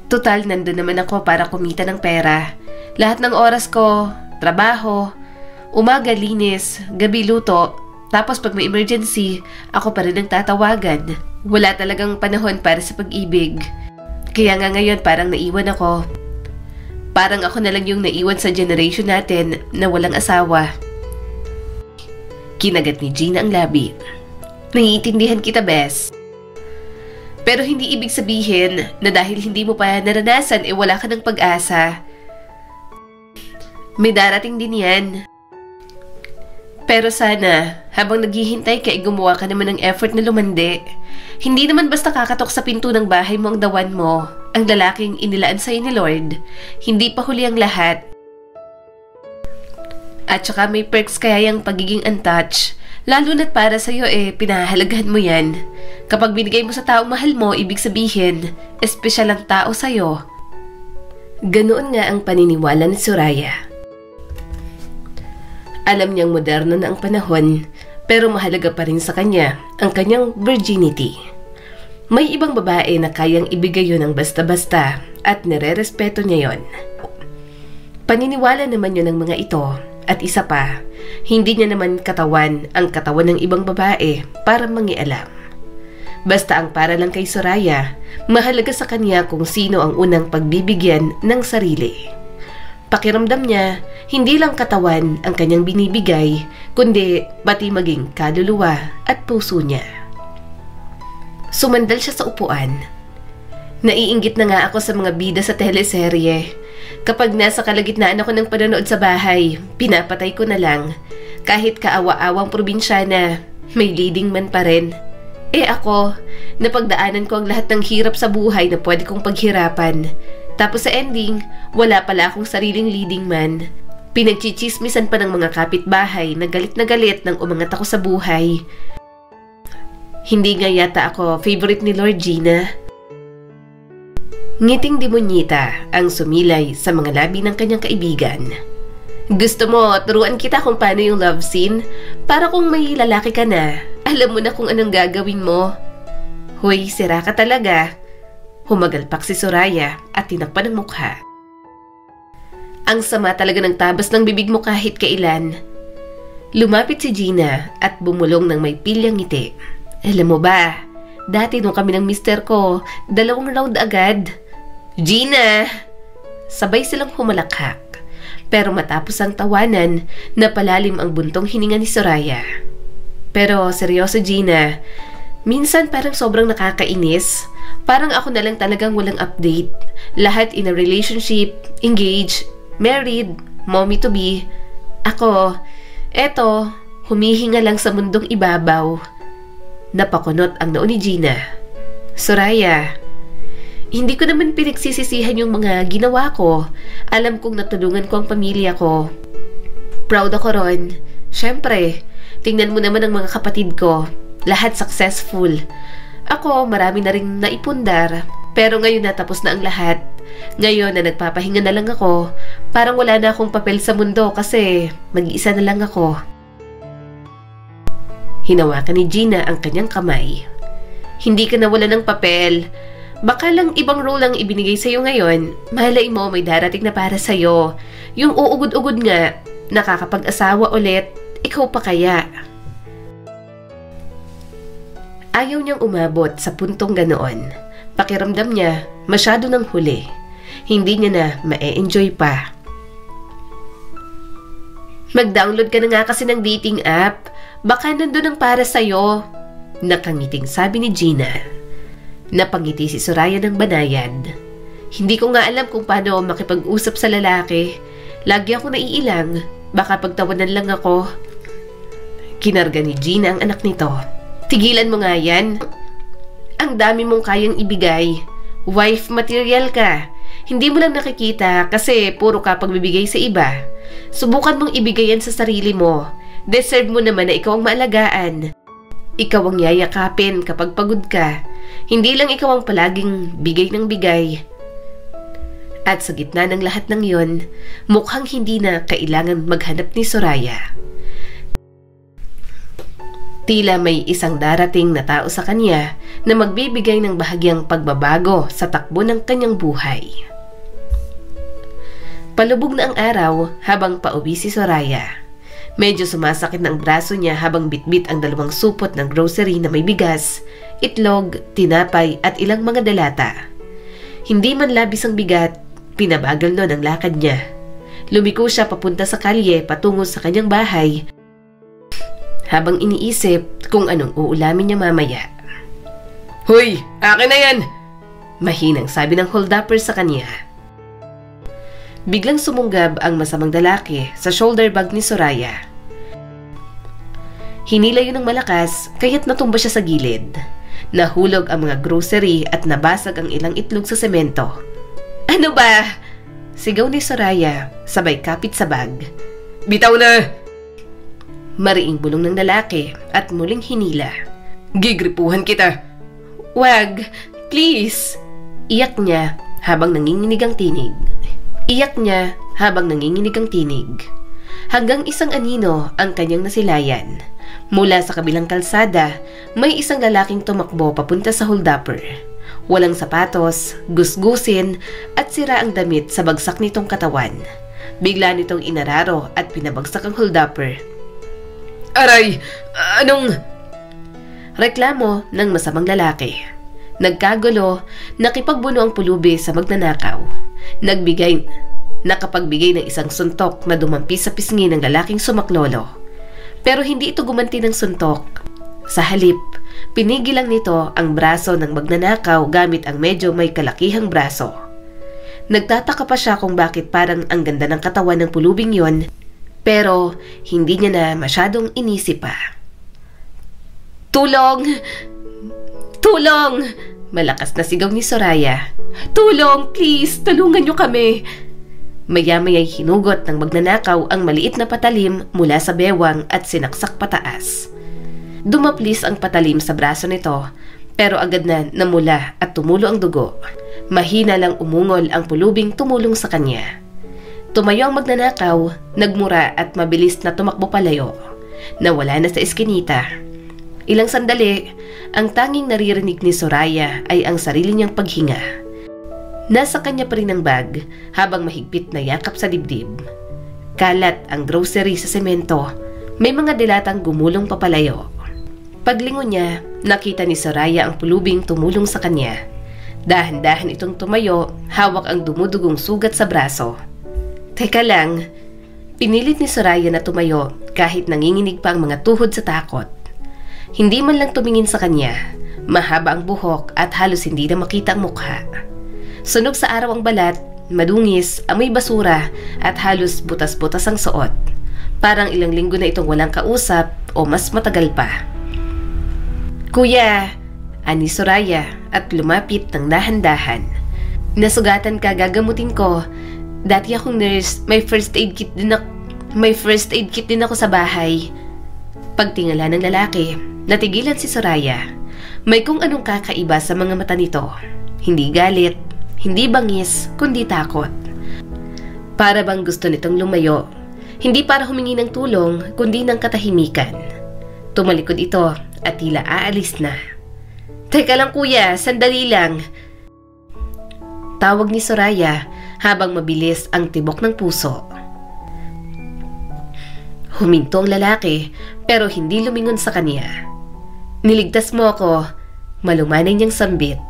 Total, nandun naman ako para kumita ng pera. Lahat ng oras ko, trabaho, umaga linis, gabi luto, tapos pag may emergency, ako pa rin ang tatawagan. Wala talagang panahon para sa pag-ibig. Kaya nga ngayon parang naiwan ako. Parang ako na lang yung naiwan sa generation natin na walang asawa. Kinagat ni Gina ang labi. Naiintindihan kita, Bes. Pero hindi ibig sabihin na dahil hindi mo pa naranasan wala ka ng pag-asa. May darating din yan. Pero sana, habang naghihintay ka gumawa ka naman ng effort na lumandi. Hindi naman basta kakatok sa pinto ng bahay mo ang dawan mo, ang lalaking inilaan sa'yo ni Lord. Hindi pa huli ang lahat. At saka may perks kaya yung pagiging untouched. Lalo na't para sa'yo pinahahalagahan mo yan. Kapag binigay mo sa taong mahal mo, ibig sabihin, espesyal ang tao sa'yo. Ganoon nga ang paniniwala ni Soraya. Alam niyang moderno na ang panahon, pero mahalaga pa rin sa kanya ang kanyang virginity. May ibang babae na kayang ibigay yun ng basta-basta at nire-respeto niya yon. Paniniwala naman yun ng mga ito at isa pa, hindi niya naman katawan ang katawan ng ibang babae para mangialam. Basta ang para lang kay Soraya, mahalaga sa kanya kung sino ang unang pagbibigyan ng sarili. Pakiramdam niya, hindi lang katawan ang kanyang binibigay, kundi pati maging kaluluwa at puso niya. Sumandal siya sa upuan. Naiinggit na nga ako sa mga bida sa teleserye. Kapag nasa kalagitnaan ako ng panonood sa bahay, pinapatay ko na lang. Kahit kaawa-awang probinsyana, may leading man pa rin. Ako, napagdaanan ko ang lahat ng hirap sa buhay na pwede kong paghirapan. Tapos sa ending, wala pala akong sariling leading man. Pinagchichismisan pa ng mga kapitbahay na galit nang umangat ako sa buhay. Hindi nga yata ako favorite ni Lord, Gina. Ngiting demonyita ang sumilay sa mga labi ng kanyang kaibigan. Gusto mo, turuan kita kung paano yung love scene? Para kung may lalaki ka na, alam mo na kung anong gagawin mo. Hoy, sira ka talaga. Humagalpak si Soraya at tinakpan ang mukha. Ang sama talaga ng tabas ng bibig mo kahit kailan. Lumapit si Gina at bumulong ng may pilyang ngiti. Alam mo ba, Dati nung kami ng mister ko, 2 round agad. Gina! Sabay silang humalakhak. Pero matapos ang tawanan, napalalim ang buntong hininga ni Soraya. Pero seryoso Gina, minsan parang sobrang nakakainis. Parang ako na lang talagang walang update. Lahat in a relationship, engaged, married, mommy-to-be. Ako, eto, humihinga lang sa mundong ibabaw. Napakunot ang noo ni Gina. Soraya, hindi ko naman pinagsisisihan yung mga ginawa ko. Alam kong natulungan ko ang pamilya ko. Proud ako ron. Siyempre, tingnan mo naman ang mga kapatid ko. Lahat successful. Ako, marami na rin naipundar. Pero ngayon natapos na ang lahat. Ngayon na nagpapahinga na lang ako, parang wala na akong papel sa mundo kasi mag-iisa na lang ako. Hinawakan ni Gina ang kanyang kamay. Hindi ka nawala ng papel. Baka lang ibang role ang ibinigay sa'yo ngayon. Malay mo may darating na para sa'yo. Yung uugod-ugod nga, nakakapag-asawa ulit, ikaw pa kaya? Ayaw niyang umabot sa puntong ganoon. Pakiramdam niya, masyado nang huli. Hindi niya na ma-enjoy pa. Mag-download ka na nga kasi ng dating app. Baka nandun ang para sa'yo. Nakangiting sabi ni Gina. Napangiti si Soraya ng banayad. Hindi ko nga alam kung paano makipag-usap sa lalaki. Lagi ako naiilang. Baka pagtawanan lang ako. Kinarga ni Gina ang anak nito. Tigilan mo nga yan. Ang dami mong kayang ibigay. Wife material ka. Hindi mo lang nakikita kasi puro ka pagbibigay sa iba. Subukan mong ibigay yan sa sarili mo. Deserve mo naman na ikaw ang maalagaan. Ikaw ang yayakapin kapag pagod ka. Hindi lang ikaw ang palaging bigay ng bigay. At sa gitna ng lahat ng yon, mukhang hindi na kailangan maghanap ni Soraya. Tila may isang darating na tao sa kanya na magbibigay ng bahagyang pagbabago sa takbo ng kanyang buhay. Palubog na ang araw habang pauwi si Soraya. Medyo sumasakit ng braso niya habang bitbit ang 2 supot ng grocery na may bigas, itlog, tinapay at ilang mga dalata. Hindi man labis ang bigat, pinabagal nun ang lakad niya. Lumiko siya papunta sa kalye patungo sa kanyang bahay habang iniisip kung anong uulamin niya mamaya. Hoy! Akin na yan! Mahinang sabi ng hold-upper sa kanya. Biglang sumunggab ang masamang lalaki sa shoulder bag ni Soraya. Hinila yun ng malakas kaya't natumba siya sa gilid. Nahulog ang mga grocery at nabasag ang ilang itlog sa semento. Ano ba? Sigaw ni Soraya sabay kapit sa bag. Bitaw na! Mariing bulong ng lalaki at muling hinila. Gigripuhan kita! Wag! Please! Iyak niya habang nanginginig ang tinig. Hanggang isang anino ang kanyang nasilayan. Mula sa kabilang kalsada, may isang lalaking tumakbo papunta sa hold-upper. Walang sapatos, gusgusin at sira ang damit sa bagsak nitong katawan. Bigla nitong inararo at pinabagsak ang hold-upper. Aray! Anong... Reklamo ng masamang lalaki. Nagkagulo, nakipagbuno ang pulubi sa magnanakaw. Nakapagbigay ng isang suntok na dumampi sa pisngi ng lalaking sumaklolo. Pero hindi ito gumanti ng suntok. Sa halip, pinigil lang nito ang braso ng magnanakaw gamit ang medyo may kalakihang braso. Nagtataka pa siya kung bakit parang ang ganda ng katawan ng pulubing yon, pero hindi niya na masyadong inisip pa. Tulong! Tulong! Malakas na sigaw ni Soraya. Tulong! Please! Tulungan niyo kami! Maya-maya'y hinugot ng magnanakaw ang maliit na patalim mula sa bewang at sinaksak pataas. Dumaplis ang patalim sa braso nito, pero agad na namula at tumulo ang dugo. Mahina lang umungol ang pulubing tumulong sa kanya. Tumayo ang magnanakaw, nagmura at mabilis na tumakbo palayo. Nawala na sa eskinita. Ilang sandali, ang tanging naririnig ni Soraya ay ang sarili niyang paghinga. Nasa kanya pa rin ang bag habang mahigpit na yakap sa dibdib. Kalat ang grocery sa semento. May mga dilatang gumulong papalayo. Paglingon niya, nakita ni Soraya ang pulubing tumulong sa kanya. Dahan-dahan itong tumayo, hawak ang dumudugong sugat sa braso. Teka lang, pinilit ni Soraya na tumayo kahit nanginginig pa ang mga tuhod sa takot. Hindi man lang tumingin sa kanya, mahaba ang buhok at halos hindi na makita ang mukha. Sunog sa araw ang balat, madungis, amoy basura at halos butas-butas ang suot. Parang ilang linggo na itong walang kausap o mas matagal pa. Kuya, ani Soraya at lumapit ng dahan-dahan. Nasugatan ka, gagamutin ko. Dati akong nurse, may first aid kit din ako sa bahay. Pagtingala ng lalaki, natigilan si Soraya. May kung anong kakaiba sa mga mata nito. Hindi galit, hindi bangis, kundi takot. Para bang gusto nitong lumayo. Hindi para humingi ng tulong, kundi ng katahimikan. Tumalikod ito at tila aalis na. Teka lang kuya, sandali lang. Tawag ni Soraya habang mabilis ang tibok ng puso. Huminto ang lalaki pero hindi lumingon sa kanya. Niligtas mo ako, malumanay niyang sambit.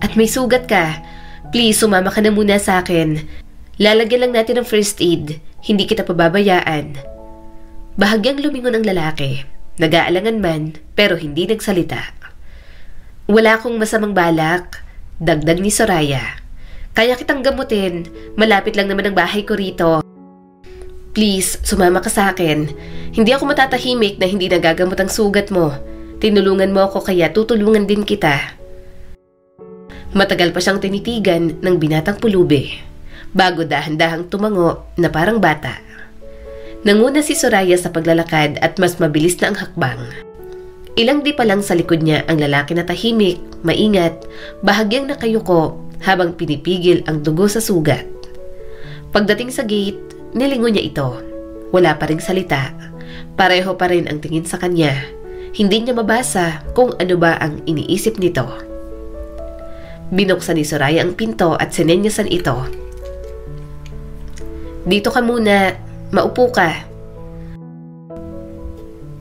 At may sugat ka. Please, sumama ka na muna sa akin. Lalagyan lang natin ng first aid. Hindi kita pababayaan. Bahagyang lumingon ang lalaki. Nag-aalangan man, pero hindi nagsalita. Wala akong masamang balak, dagdag ni Soraya. Kaya kitang gamutin. Malapit lang naman ang bahay ko rito. Please, sumama ka sa akin. Hindi ako matatahimik na hindi nagagamot ang sugat mo. Tinulungan mo ako kaya tutulungan din kita. Matagal pa siyang tinitigan ng binatang pulubi, bago dahan-dahang tumango na parang bata. Nanguna si Soraya sa paglalakad at mas mabilis na ang hakbang. Ilang di pa lang sa likod niya ang lalaki na tahimik, maingat, bahagyang nakayuko habang pinipigil ang dugo sa sugat. Pagdating sa gate, nilingon niya ito. Wala pa ring salita. Pareho pa rin ang tingin sa kanya. Hindi niya mabasa kung ano ba ang iniisip nito. Binuksan ni Soraya ang pinto at sinenyasan ito. Dito ka muna, maupo ka.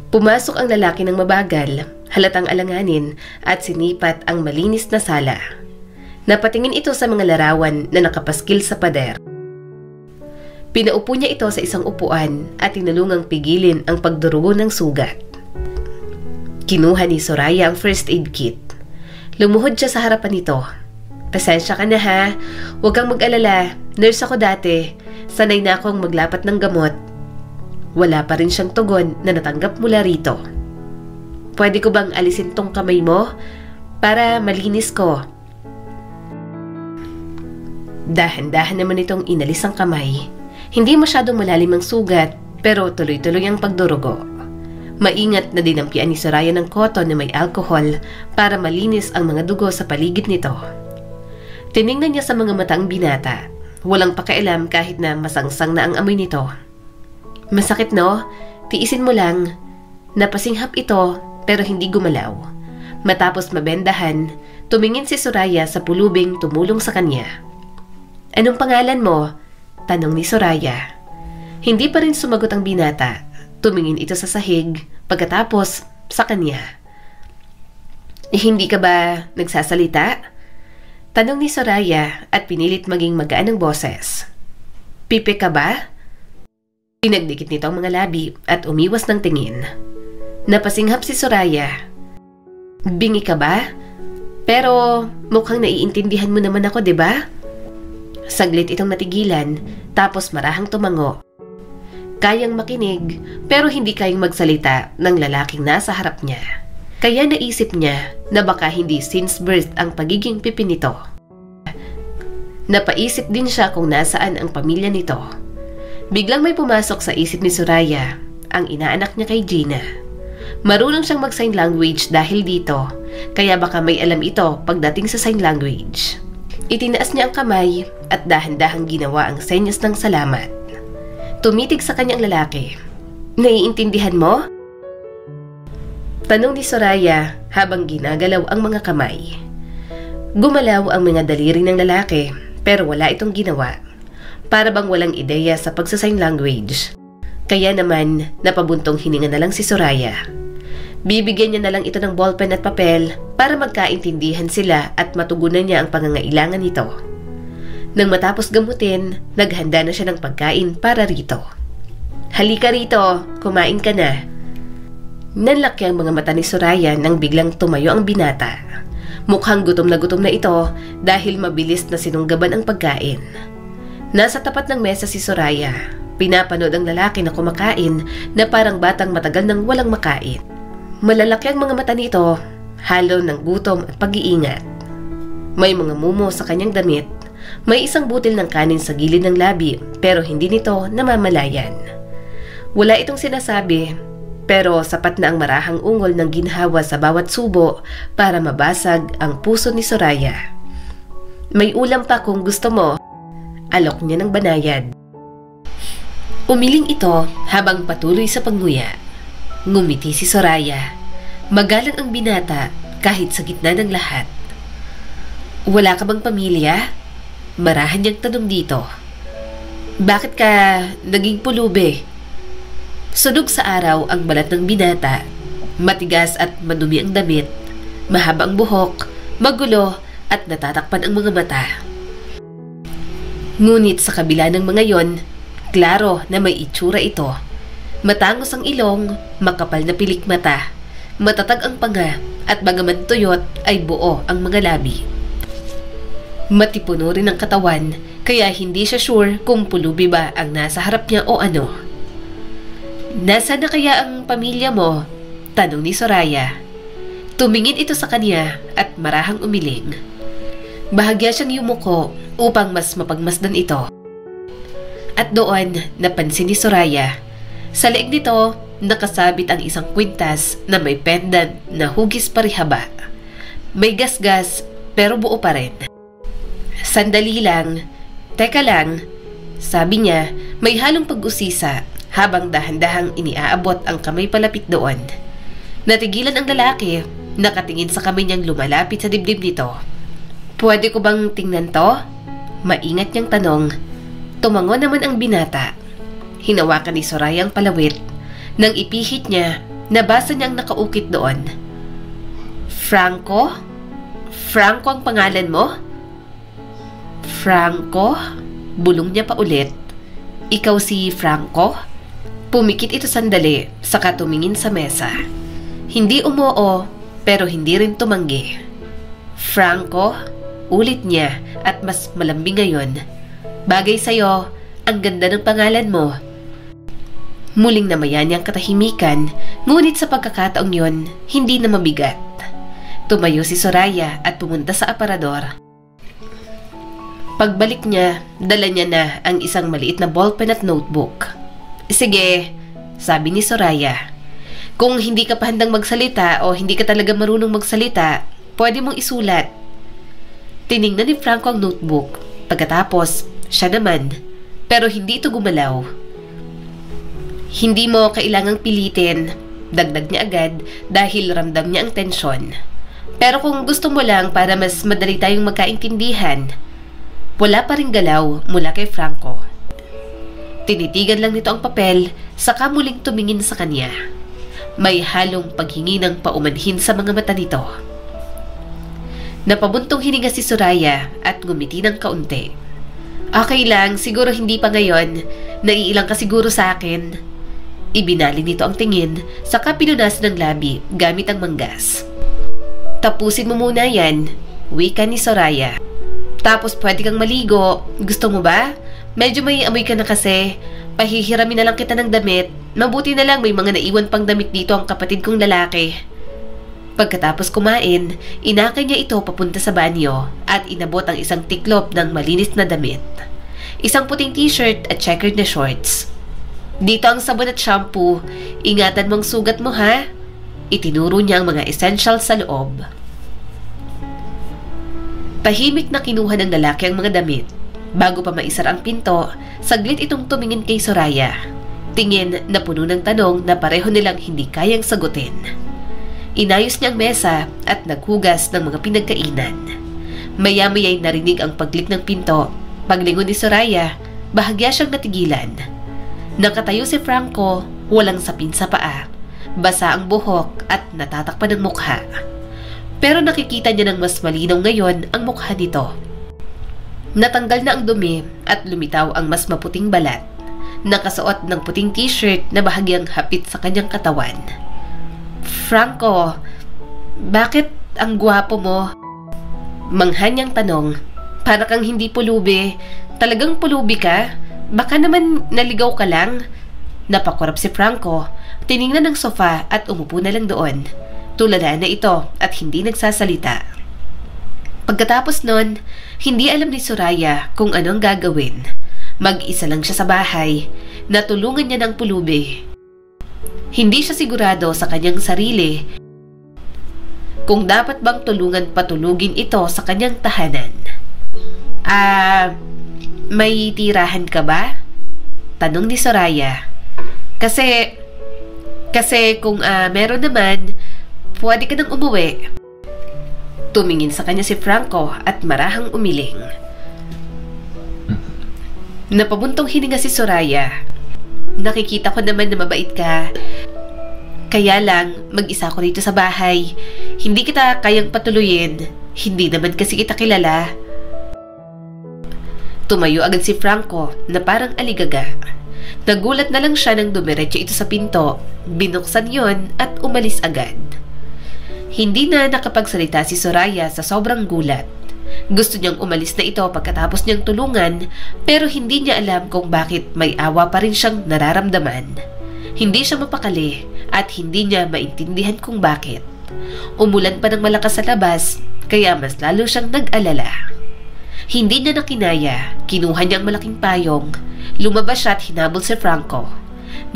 Pumasok ang lalaki ng mabagal, halatang alanganin at sinipat ang malinis na sala. Napatingin ito sa mga larawan na nakapaskil sa pader. Pinaupo niya ito sa isang upuan at tinulungang pigilin ang pagdurugo ng sugat. Kinuha ni Soraya ang first aid kit. Lumuhod siya sa harapan nito. Pasensya ka na ha, huwag kang mag-alala, nurse ako dati, sanay na akong maglapat ng gamot. Wala pa rin siyang tugon na natanggap mula rito. Pwede ko bang alisin tong kamay mo para malinis ko? Dahan-dahan naman itong inalis ang kamay. Hindi masyadong malalim ang sugat pero tuloy-tuloy ang pagdurugo. Maingat na dinampian ni Soraya ng cotton na may alcohol para malinis ang mga dugo sa paligid nito. Tiningnan niya sa mga matang binata. Walang pakialam kahit na masangsang na ang amoy nito. Masakit no? Tiisin mo lang. Napasinghap ito pero hindi gumalaw. Matapos mabendahan, tumingin si Soraya sa pulubing tumulong sa kanya. Anong pangalan mo? Tanong ni Soraya. Hindi pa rin sumagot ang binata. Tumingin ito sa sahig, pagkatapos sa kanya. Hindi ka ba nagsasalita? Tanong ni Soraya at pinilit maging magaan ang boses. Pipi ka ba? Pinagdikit nito ang mga labi at umiwas ng tingin. Napasinghap si Soraya. Bingi ka ba? Pero mukhang naiintindihan mo naman ako, di ba? Saglit itong natigilan, tapos marahang tumango. Kayang makinig, pero hindi kayang magsalita ng lalaking nasa harap niya. Kaya naisip niya na baka hindi since birth ang pagiging pipi nito. Napaisip din siya kung nasaan ang pamilya nito. Biglang may pumasok sa isip ni Soraya, ang inaanak niya kay Gina. Marunong siyang mag-sign language dahil dito, kaya baka may alam ito pagdating sa sign language. Itinaas niya ang kamay at dahan-dahang ginawa ang senyas ng salamat. Tumitig sa kanyang lalaki. Naiintindihan mo? Tanong ni Soraya habang ginagalaw ang mga kamay. Gumalaw ang mga daliri ng lalaki pero wala itong ginawa. Para bang walang ideya sa pagsasign language. Kaya naman napabuntong hininga na lang si Soraya. Bibigyan niya na lang ito ng ballpen at papel para magkaintindihan sila at matugunan niya ang pangangailangan nito. Nang matapos gamutin, naghanda na siya ng pagkain para rito. "Halika rito, kumain ka na." Nanlaki ang mga mata ni Soraya nang biglang tumayo ang binata. Mukhang gutom na ito dahil mabilis na sinunggaban ang pagkain. Nasa tapat ng mesa si Soraya. Pinapanood ang lalaki na kumakain na parang batang matagal nang walang makain. Malalaki ang mga mata nito, halo ng gutom at pag-iingat. May mga mumo sa kanyang damit. May isang butil ng kanin sa gilid ng labi pero hindi nito namamalayan. Wala itong sinasabi pero sapat na ang marahang ungol ng ginhawa sa bawat subo para mabasag ang puso ni Soraya. "May ulam pa kung gusto mo," alok niya ng banayad. Umiling ito habang patuloy sa panguya. Ngumiti si Soraya. Magalang ang binata kahit sa gitna ng lahat. "Wala ka bang pamilya?" Marahan niyang tanong dito. "Bakit ka naging pulubi?" Sunog sa araw ang balat ng binata. Matigas at madumi ang damit. Mahaba ang buhok, magulo at natatakpan ang mga mata. Ngunit sa kabila ng mga yon, klaro na may itsura ito. Matangos ang ilong, makapal na pilik mata, matatag ang panga at bagaman tuyot ay buo ang mga labi. Matipuno rin ang katawan kaya hindi siya sure kung pulubi ba ang nasa harap niya o ano. "Nasaan na kaya ang pamilya mo?" tanong ni Soraya. Tumingin ito sa kanya at marahang umiling. Bahagya siyang yumuko upang mas mapagmasdan ito. At doon napansin ni Soraya. Sa leeg nito nakasabit ang isang kwintas na may pendant na hugis parihaba. May gasgas pero buo pa rin. "Sandali lang. Teka lang," sabi niya, may halong pag-usisa habang dahan-dahang iniaabot ang kamay palapit doon. Natigilan ang lalaki, nakatingin sa kamay niyang lumalapit sa dibdib nito. "Pwede ko bang tingnan to?" Maingat niyang tanong. Tumango naman ang binata. Hinawakan ni Soraya ang palawit. Nang ipihit niya, nabasa niya ang nakaukit doon. "Franco? Franco ang pangalan mo?" "Franco?" Bulong niya pa ulit. "Ikaw si Franco?" Pumikit ito sandali, saka tumingin sa mesa. Hindi umoo, pero hindi rin tumanggi. "Franco?" Ulit niya at mas malambing ngayon. "Bagay sa'yo, ang ganda ng pangalan mo." Muling namayan niyang katahimikan, ngunit sa pagkakataong yon, hindi na mabigat. Tumayo si Soraya at pumunta sa aparador. Pagbalik niya, dala niya na ang isang maliit na ballpen at notebook. "Sige," sabi ni Soraya. "Kung hindi ka pa handang magsalita o hindi ka talaga marunong magsalita, pwede mong isulat." Tiningnan ni Franco ang notebook. Pagkatapos, siya naman. Pero hindi ito gumalaw. "Hindi mo kailangang pilitin," dagdag niya agad dahil ramdam niya ang tensyon. "Pero kung gusto mo lang para mas madali tayong magkaintindihan." Wala pa ring galaw mula kay Franco. Tinitigan lang nito ang papel, saka muling tumingin sa kanya. May halong paghingi ng paumanhin sa mga mata nito. Napabuntong hininga si Soraya at ngumiti ng kaunti. "Okay lang, siguro hindi pa ngayon. Naiilang ka siguro sa akin." Ibinali nito ang tingin, saka pinunas ng labi gamit ang manggas. "Tapusin mo muna yan," wika ni Soraya. "Tapos pwede kang maligo. Gusto mo ba? Medyo may amoy ka na kasi. Pahihiramin na lang kita ng damit. Mabuti na lang may mga naiwan pang damit dito ang kapatid kong lalaki." Pagkatapos kumain, inakay niya ito papunta sa banyo at inabot ang isang tiklop ng malinis na damit. Isang puting t-shirt at checkered na shorts. "Dito ang sabon at shampoo. Ingatan mong sugat mo, ha?" Itinuro niya ang mga essentials sa loob. Tahimik na kinuha ng lalaki ang mga damit. Bago pa maisar ang pinto, saglit itong tumingin kay Soraya. Tingin na puno ng tanong na pareho nilang hindi kayang sagutin. Inayos niya ang mesa at naghugas ng mga pinagkainan. Maya-maya'y narinig ang pagklik ng pinto. Paglingon ni Soraya, bahagya siyang natigilan. Nakatayo si Franco, walang sapin sa paa. basa ang buhok at natatakpan ng mukha. Pero nakikita niya ng mas malinaw ngayon ang mukha nito. Natanggal na ang dumi at lumitaw ang mas maputing balat. Nakasuot ng puting t-shirt na bahagyang hapit sa kanyang katawan. "Franco, bakit ang gwapo mo?" Mangha niyang tanong. "Para kang hindi pulubi. Talagang pulubi ka? Baka naman naligaw ka lang?" Napakurap si Franco. Tiningnan ng sofa at umupo na lang doon. Tulala na ito at hindi nagsasalita. Pagkatapos nun, hindi alam ni Soraya kung anong gagawin. Mag-isa lang siya sa bahay. Natulungan niya ng pulubi. Hindi siya sigurado sa kanyang sarili kung dapat bang tulungan patulugin ito sa kanyang tahanan. May tirahan ka ba?" Tanong ni Soraya. Kasi kung meron naman, pwede ka nang umuwi. Tumingin sa kanya si Franco at marahang umiling. Napabuntong hininga si Soraya. "Nakikita ko naman na mabait ka. Kaya lang, mag-isa ko rito sa bahay. Hindi kita kayang patuloyin. Hindi naman kasi kita kilala." Tumayo agad si Franco na parang aligaga. Nagulat na lang siya nang dumiretso ito sa pinto. Binuksan yon at umalis agad. Hindi na nakapagsalita si Soraya sa sobrang gulat. Gusto niyang umalis na ito pagkatapos niyang tulungan, pero hindi niya alam kung bakit may awa pa rin siyang nararamdaman. Hindi siya mapakali at hindi niya maintindihan kung bakit. Umulan pa ng malakas sa labas, kaya mas lalo siyang nag-alala. Hindi niya nakinaya, kinuha niya ang malaking payong. Lumabas siya at hinabol si Franco.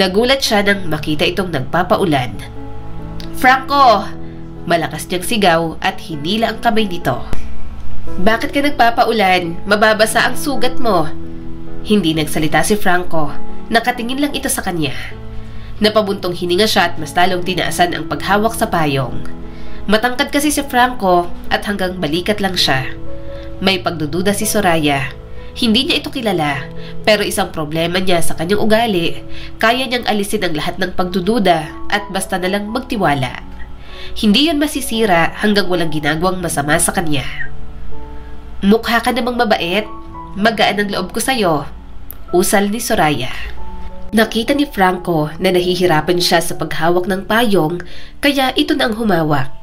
Nagulat siya nang makita itong nagpapaulan. "Franco!" Malakas niyang sigaw at hinila ang kamay nito. "Bakit ka nagpapaulan? Mababasa ang sugat mo." Hindi nagsalita si Franco. Nakatingin lang ito sa kanya. Napabuntong hininga siya at mas lalong tinaasan ang paghawak sa payong. Matangkad kasi si Franco at hanggang balikat lang siya. May pagdududa si Soraya. Hindi niya ito kilala, pero isang problema niya sa kanyang ugali. Kaya niyang alisin ang lahat ng pagdududa at basta na lang magtiwala. Hindi yan masisira hanggang walang ginagawang masama sa kanya. "Mukha ka namang mabait. Magaan ang loob ko sa'yo," usal ni Soraya. Nakita ni Franco na nahihirapan siya sa paghawak ng payong, kaya ito na ang humawak.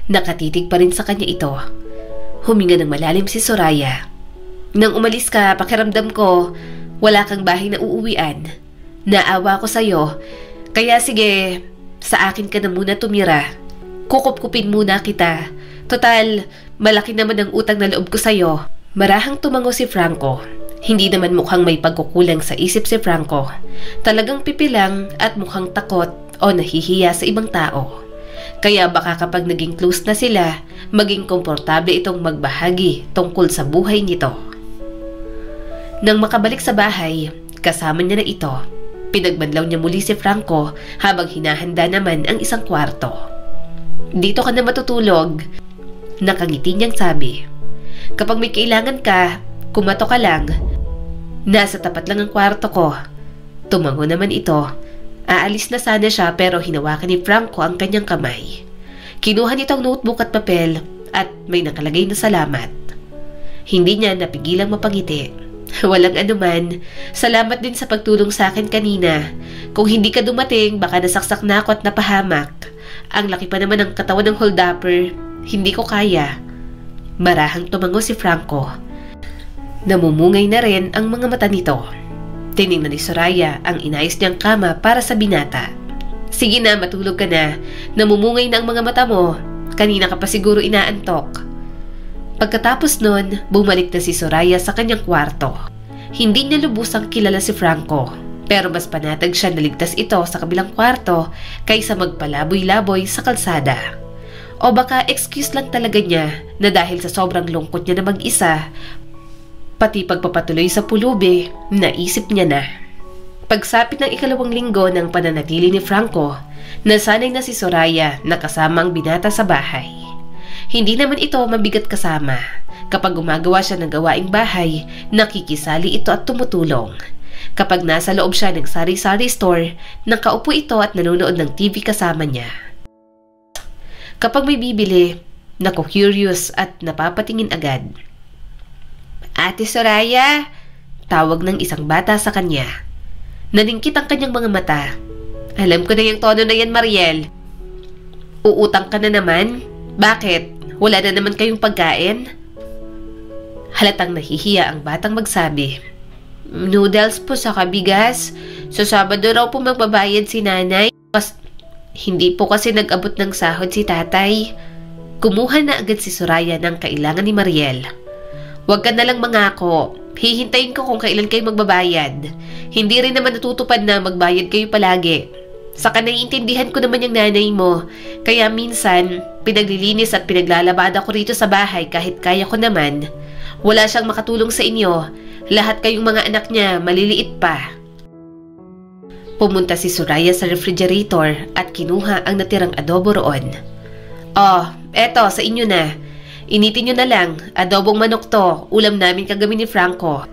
Nakatitig pa rin sa kanya ito. Huminga ng malalim si Soraya. "Nang umalis ka, pakiramdam ko, wala kang bahay na uuwian. Naawa ko sa'yo, kaya sige, sa akin ka na muna tumira. Kukup-kupin muna kita. Total, malaki naman ang utang na loob ko sa'yo." Marahang tumango si Franco. Hindi naman mukhang may pagkukulang sa isip si Franco. Talagang pipilang at mukhang takot o nahihiya sa ibang tao. Kaya baka kapag naging close na sila, maging komportable itong magbahagi tungkol sa buhay nito. Nang makabalik sa bahay, kasama niya na ito. Pinagbanlaw niya muli si Franco habang hinahanda naman ang isang kwarto. "Dito ka na matutulog," nakangiti niyang sabi. "Kapag may kailangan ka, kumato ka lang. Nasa tapat lang ang kwarto ko." Tumango naman ito. Aalis na sana siya pero hinawakan ni Franco ang kanyang kamay. Kinuha nito ang notebook at papel at may nakalagay na salamat. Hindi niya napigilang mapangiti. "Walang anuman. Salamat din sa pagtulong sa akin kanina. Kung hindi ka dumating, baka nasaksak na ako at napahamak. Ang laki pa naman ng katawan ng hold-upper. Hindi ko kaya." Marahang tumango si Franco. Namumungay na rin ang mga mata nito. Tiningnan ni Soraya ang inayos niyang kama para sa binata. "Sige na, matulog ka na. Namumungay na ang mga mata mo. Kanina ka pa siguro inaantok." Pagkatapos nun, bumalik na si Soraya sa kanyang kwarto. Hindi niya lubusang kilala si Franco, pero mas panatag siya na ligtas ito sa kabilang kwarto kaysa magpalaboy-laboy sa kalsada. O baka excuse lang talaga niya na dahil sa sobrang lungkot niya na mag-isa, pati pagpapatuloy sa pulubi, naisip niya na. Pagsapit ng ikalawang linggo ng pananatili ni Franco, nasanay na si Soraya na kasama ang binata sa bahay. Hindi naman ito mabigat kasama. Kapag gumagawa siya ng gawaing bahay, nakikisali ito at tumutulong. Kapag nasa loob siya ng sari-sari store, nakaupo ito at nanonood ng TV kasama niya. Kapag may bibili, naku-curious at napapatingin agad. Ate Soraya, tawag ng isang bata sa kanya. Naningkit ang kanyang mga mata. Alam ko na yung tono na yan, Mariel. Uutang ka na naman? Bakit? Wala na naman kayong pagkain? Halatang nahihiya ang batang magsabi. Noodles po sa bigas. Sa Sabado raw po magbabayad si nanay. Hindi po kasi nag-abot ng sahod si tatay. Kumuha na agad si Soraya ng kailangan ni Mariel. Huwag ka na lang mangako. Hihintayin ko kung kailan kayo magbabayad. Hindi rin naman natutupad na magbayad kayo palagi. Saka naiintindihan ko naman yung nanay mo. Kaya minsan, pinaglilinis at pinaglalabada ko rito sa bahay kahit kaya ko naman. Wala siyang makatulong sa inyo. Lahat kayong mga anak niya, maliliit pa. Pumunta si Soraya sa refrigerator at kinuha ang natirang adobo roon. Oh, eto, sa inyo na. Initin nyo na lang. Adobong manok to. Ulam namin kagabi ni Franco.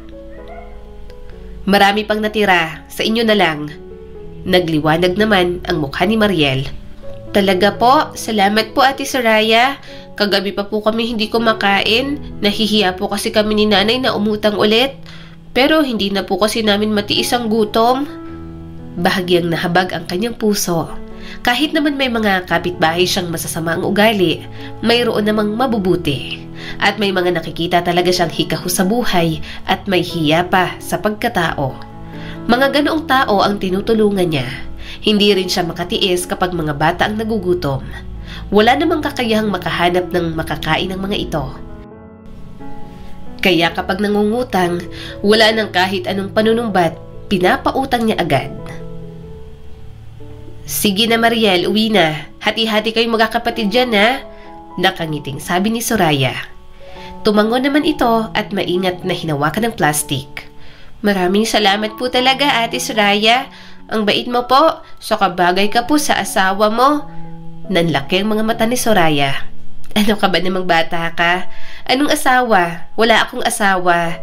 Marami pang natira. Sa inyo na lang. Nagliwanag naman ang mukha ni Mariel. Talaga po, salamat po Ate Soraya. Kagabi pa po kami hindi kumakain. Nahihiya po kasi kami ni nanay na umutang ulit. Pero hindi na po kasi namin matiis ang gutom. Bahagyang nahabag ang kanyang puso. Kahit naman may mga kapitbahay siyang masasama ang ugali, mayroon namang mabubuti. At may mga nakikita talaga siyang hikaho sa buhay at may hiya pa sa pagkatao. Mga ganoong tao ang tinutulungan niya. Hindi rin siya makatiis kapag mga bata ang nagugutom. Wala namang kakayahang makahanap ng makakain ng mga ito. Kaya kapag nangungutang, wala nang kahit anong panunumbat, pinapautang niya agad. Sige na Mariel, uwi na. Hati-hati kayong magkakapatid dyan ha. Nakangiting sabi ni Soraya. Tumango naman ito at maingat na hinawakan ng plastic. Maraming salamat po talaga Ate Soraya. Ang bait mo po. So kabagay ka po sa asawa mo. Nanlaki ang mga mata ni Soraya. Ano ka ba namang bata ka? Anong asawa? Wala akong asawa.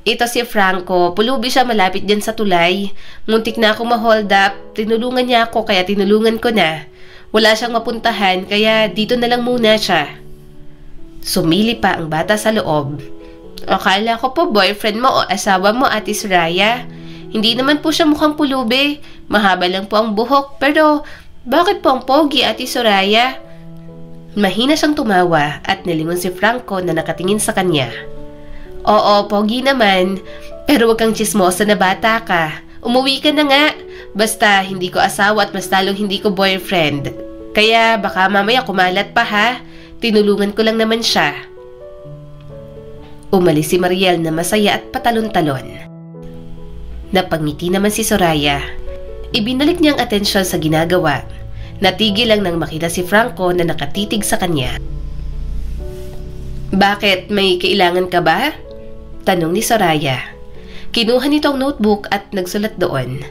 Ito si Franco. Pulubi siya malapit dyan sa tulay. Muntik na akong ma-hold up. Tinulungan niya ako kaya tinulungan ko na. Wala siyang mapuntahan kaya dito na lang muna siya. Sumili pa ang bata sa loob. Akala ko po boyfriend mo o asawa mo Ate Soraya. Hindi naman po siya mukhang pulubi. Mahaba lang po ang buhok. Pero bakit po ang pogi Ate Soraya? Mahina siyang tumawa at nilingon si Franco na nakatingin sa kanya. Oo, pogi naman. Pero wag kang tsismosa na bata ka. Umuwi ka na nga. Basta hindi ko asawa at mas lalong hindi ko boyfriend. Kaya baka mamaya kumalat pa ha. Tinulungan ko lang naman siya. Umalis si Mariel na masaya at patalon-talon. Napangiti naman si Soraya. Ibinalik niya ang atensyon sa ginagawa. Natigil lang nang makita si Franco na nakatitig sa kanya. Bakit? May kailangan ka ba? Tanong ni Soraya. Kinuha nito ang notebook at nagsulat doon.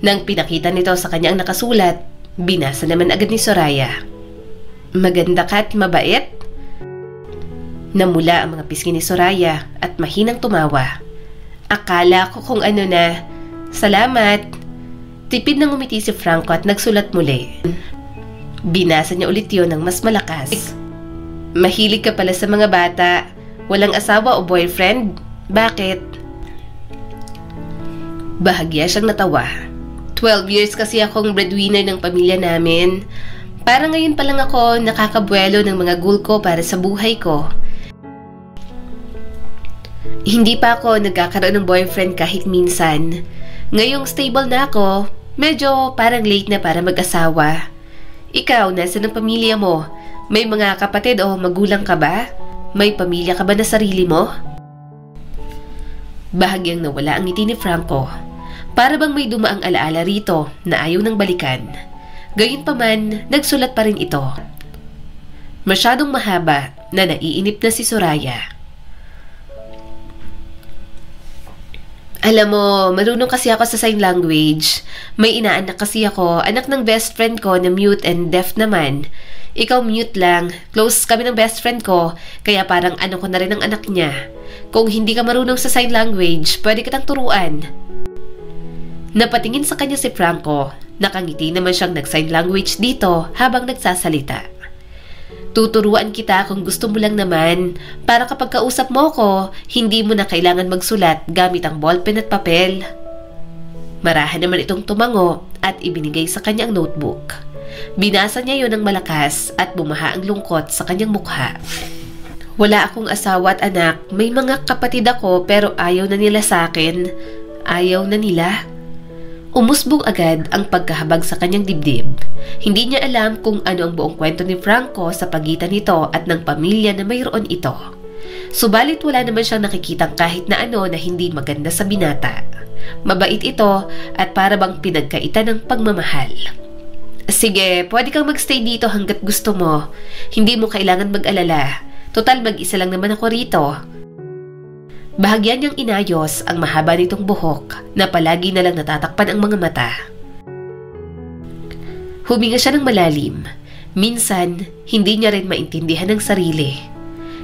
Nang pinakita nito sa kanya ang nakasulat, binasa naman agad ni Soraya. Maganda ka at mabait? Namula ang mga pisngi ni Soraya at mahinang tumawa. Akala ko kung ano na. Salamat. Tipid nang umiti si Franco at nagsulat muli. Binasa niya ulit yun ng mas malakas. Mahilig ka pala sa mga bata. Walang asawa o boyfriend? Bakit? Bahagya siyang natawa. 12 years kasi akong breadwinner ng pamilya namin. Parang ngayon pa lang ako nakakabuelo ng mga goal ko para sa buhay ko. Hindi pa ako nagkakaroon ng boyfriend kahit minsan. Ngayong stable na ako, medyo parang late na para mag-asawa. Ikaw, nasa ng pamilya mo? May mga kapatid o magulang ka ba? May pamilya ka ba na sarili mo? Bahagyang nawala ang ngiti ni Franco. Para bang may dumaang alaala rito na ayaw nang balikan. Gayunpaman, nagsulat pa rin ito. Masyadong mahaba na naiinip na si Soraya. Alam mo, marunong kasi ako sa sign language. May inaanak kasi ako, anak ng best friend ko na mute and deaf naman. Ikaw mute lang, close kami ng best friend ko, kaya parang ano ko na rin ang anak niya. Kung hindi ka marunong sa sign language, pwede kitang turuan. Napatingin sa kanya si Franco. Nakangiti naman siyang nag-sign language dito habang nagsasalita. Tuturuan kita kung gusto mo lang naman, para kapag kausap mo ko, hindi mo na kailangan magsulat gamit ang ballpen at papel. Marahan naman itong tumango at ibinigay sa kanya ang notebook. Binasa niya yon ng malakas at bumaha ang lungkot sa kanyang mukha. Wala akong asawa at anak, may mga kapatid ako pero ayaw na nila sa akin. Ayaw na nila. Umusbog agad ang pagkahabag sa kanyang dibdib. Hindi niya alam kung ano ang buong kwento ni Franco sa pagitan nito at ng pamilya na mayroon ito. Subalit wala naman siyang nakikitang kahit na ano na hindi maganda sa binata. Mabait ito at para bang pinagkaitan ng pagmamahal. Sige, pwede kang magstay dito hanggat gusto mo. Hindi mo kailangan mag-alala. Total mag-isa lang naman ako rito. Bahagyan niyang inayos ang mahaba nitong buhok na palagi na lang natatakpan ang mga mata. Huminga siya ng malalim. Minsan, hindi niya rin maintindihan ang sarili.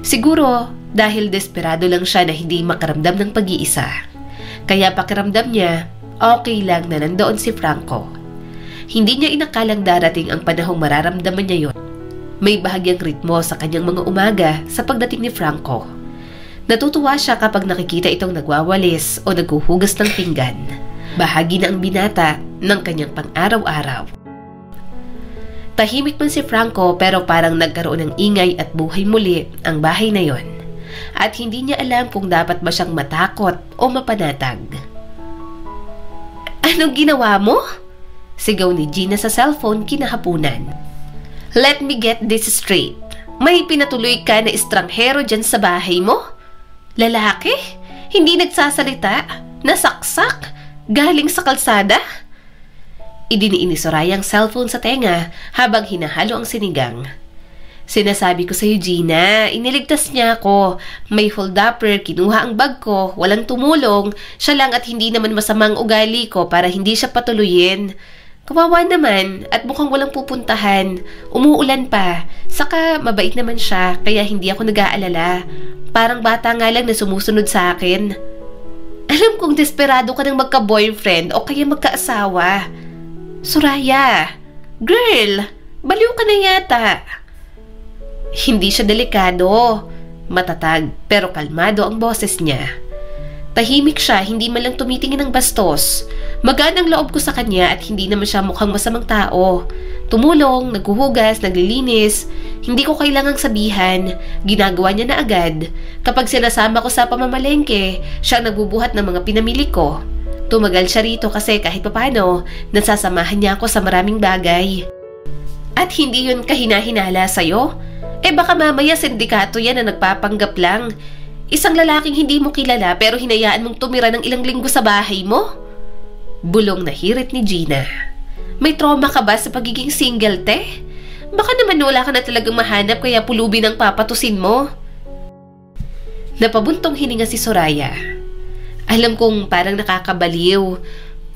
Siguro dahil desperado lang siya na hindi makaramdam ng pag-iisa. Kaya pakiramdam niya, okay lang na nandoon si Franco. Hindi niya inakalang darating ang panahong mararamdaman niya yon. May bahagyang ritmo sa kanyang mga umaga sa pagdating ni Franco. Natutuwa siya kapag nakikita itong nagwawalis o naghuhugas ng pinggan. Bahagi na ang binata ng kanyang pang-araw-araw. Tahimik man si Franco pero parang nagkaroon ng ingay at buhay muli ang bahay na yon. At hindi niya alam kung dapat ba siyang matakot o mapanatag. Anong ginawa mo? Sigaw ni Gina sa cellphone kinahapunan. Let me get this straight. May pinatuloy ka na estranghero dyan sa bahay mo? Lalaki? Hindi nagsasalita? Nasaksak? Galing sa kalsada? Idiniin ni Soraya ang cellphone sa tenga habang hinahalo ang sinigang. Sinasabi ko sa iyo, Gina, iniligtas niya ako. May hold-upper, kinuha ang bag ko, walang tumulong. Siya lang at hindi naman masamang ugali ko para hindi siya patuluyin. Kawawa naman at mukhang walang pupuntahan. Umuulan pa. Saka mabait naman siya kaya hindi ako nag-aalala. Parang bata nga lang na sumusunod sa akin. Alam kong desperado ka ng magka-boyfriend o kaya magka-asawa. Soraya, girl, baliw ka na yata. Hindi siya delikado. Matatag pero kalmado ang boses niya. Tahimik siya, hindi man lang tumitingin ng bastos. Magaan ang loob ko sa kanya at hindi naman siya mukhang masamang tao. Tumulong, naghuhugas, naglilinis. Hindi ko kailangang sabihan. Ginagawa niya na agad. Kapag sinasama ko sa pamamalengke, siya ang nagbubuhat ng mga pinamili ko. Tumagal siya rito kasi kahit papano, nasasamahan niya ako sa maraming bagay. At hindi yun kahinahinala sa'yo? Baka mamaya sindikato yan na nagpapanggap lang. Isang lalaking hindi mo kilala pero hinayaan mong tumira ng ilang linggo sa bahay mo? Bulong na hirit ni Gina. May trauma ka ba sa pagiging single, te? Baka naman wala ka na talagang mahanap kaya pulubin ang papatusin mo. Napabuntong hininga si Soraya. Alam kong parang nakakabaliw.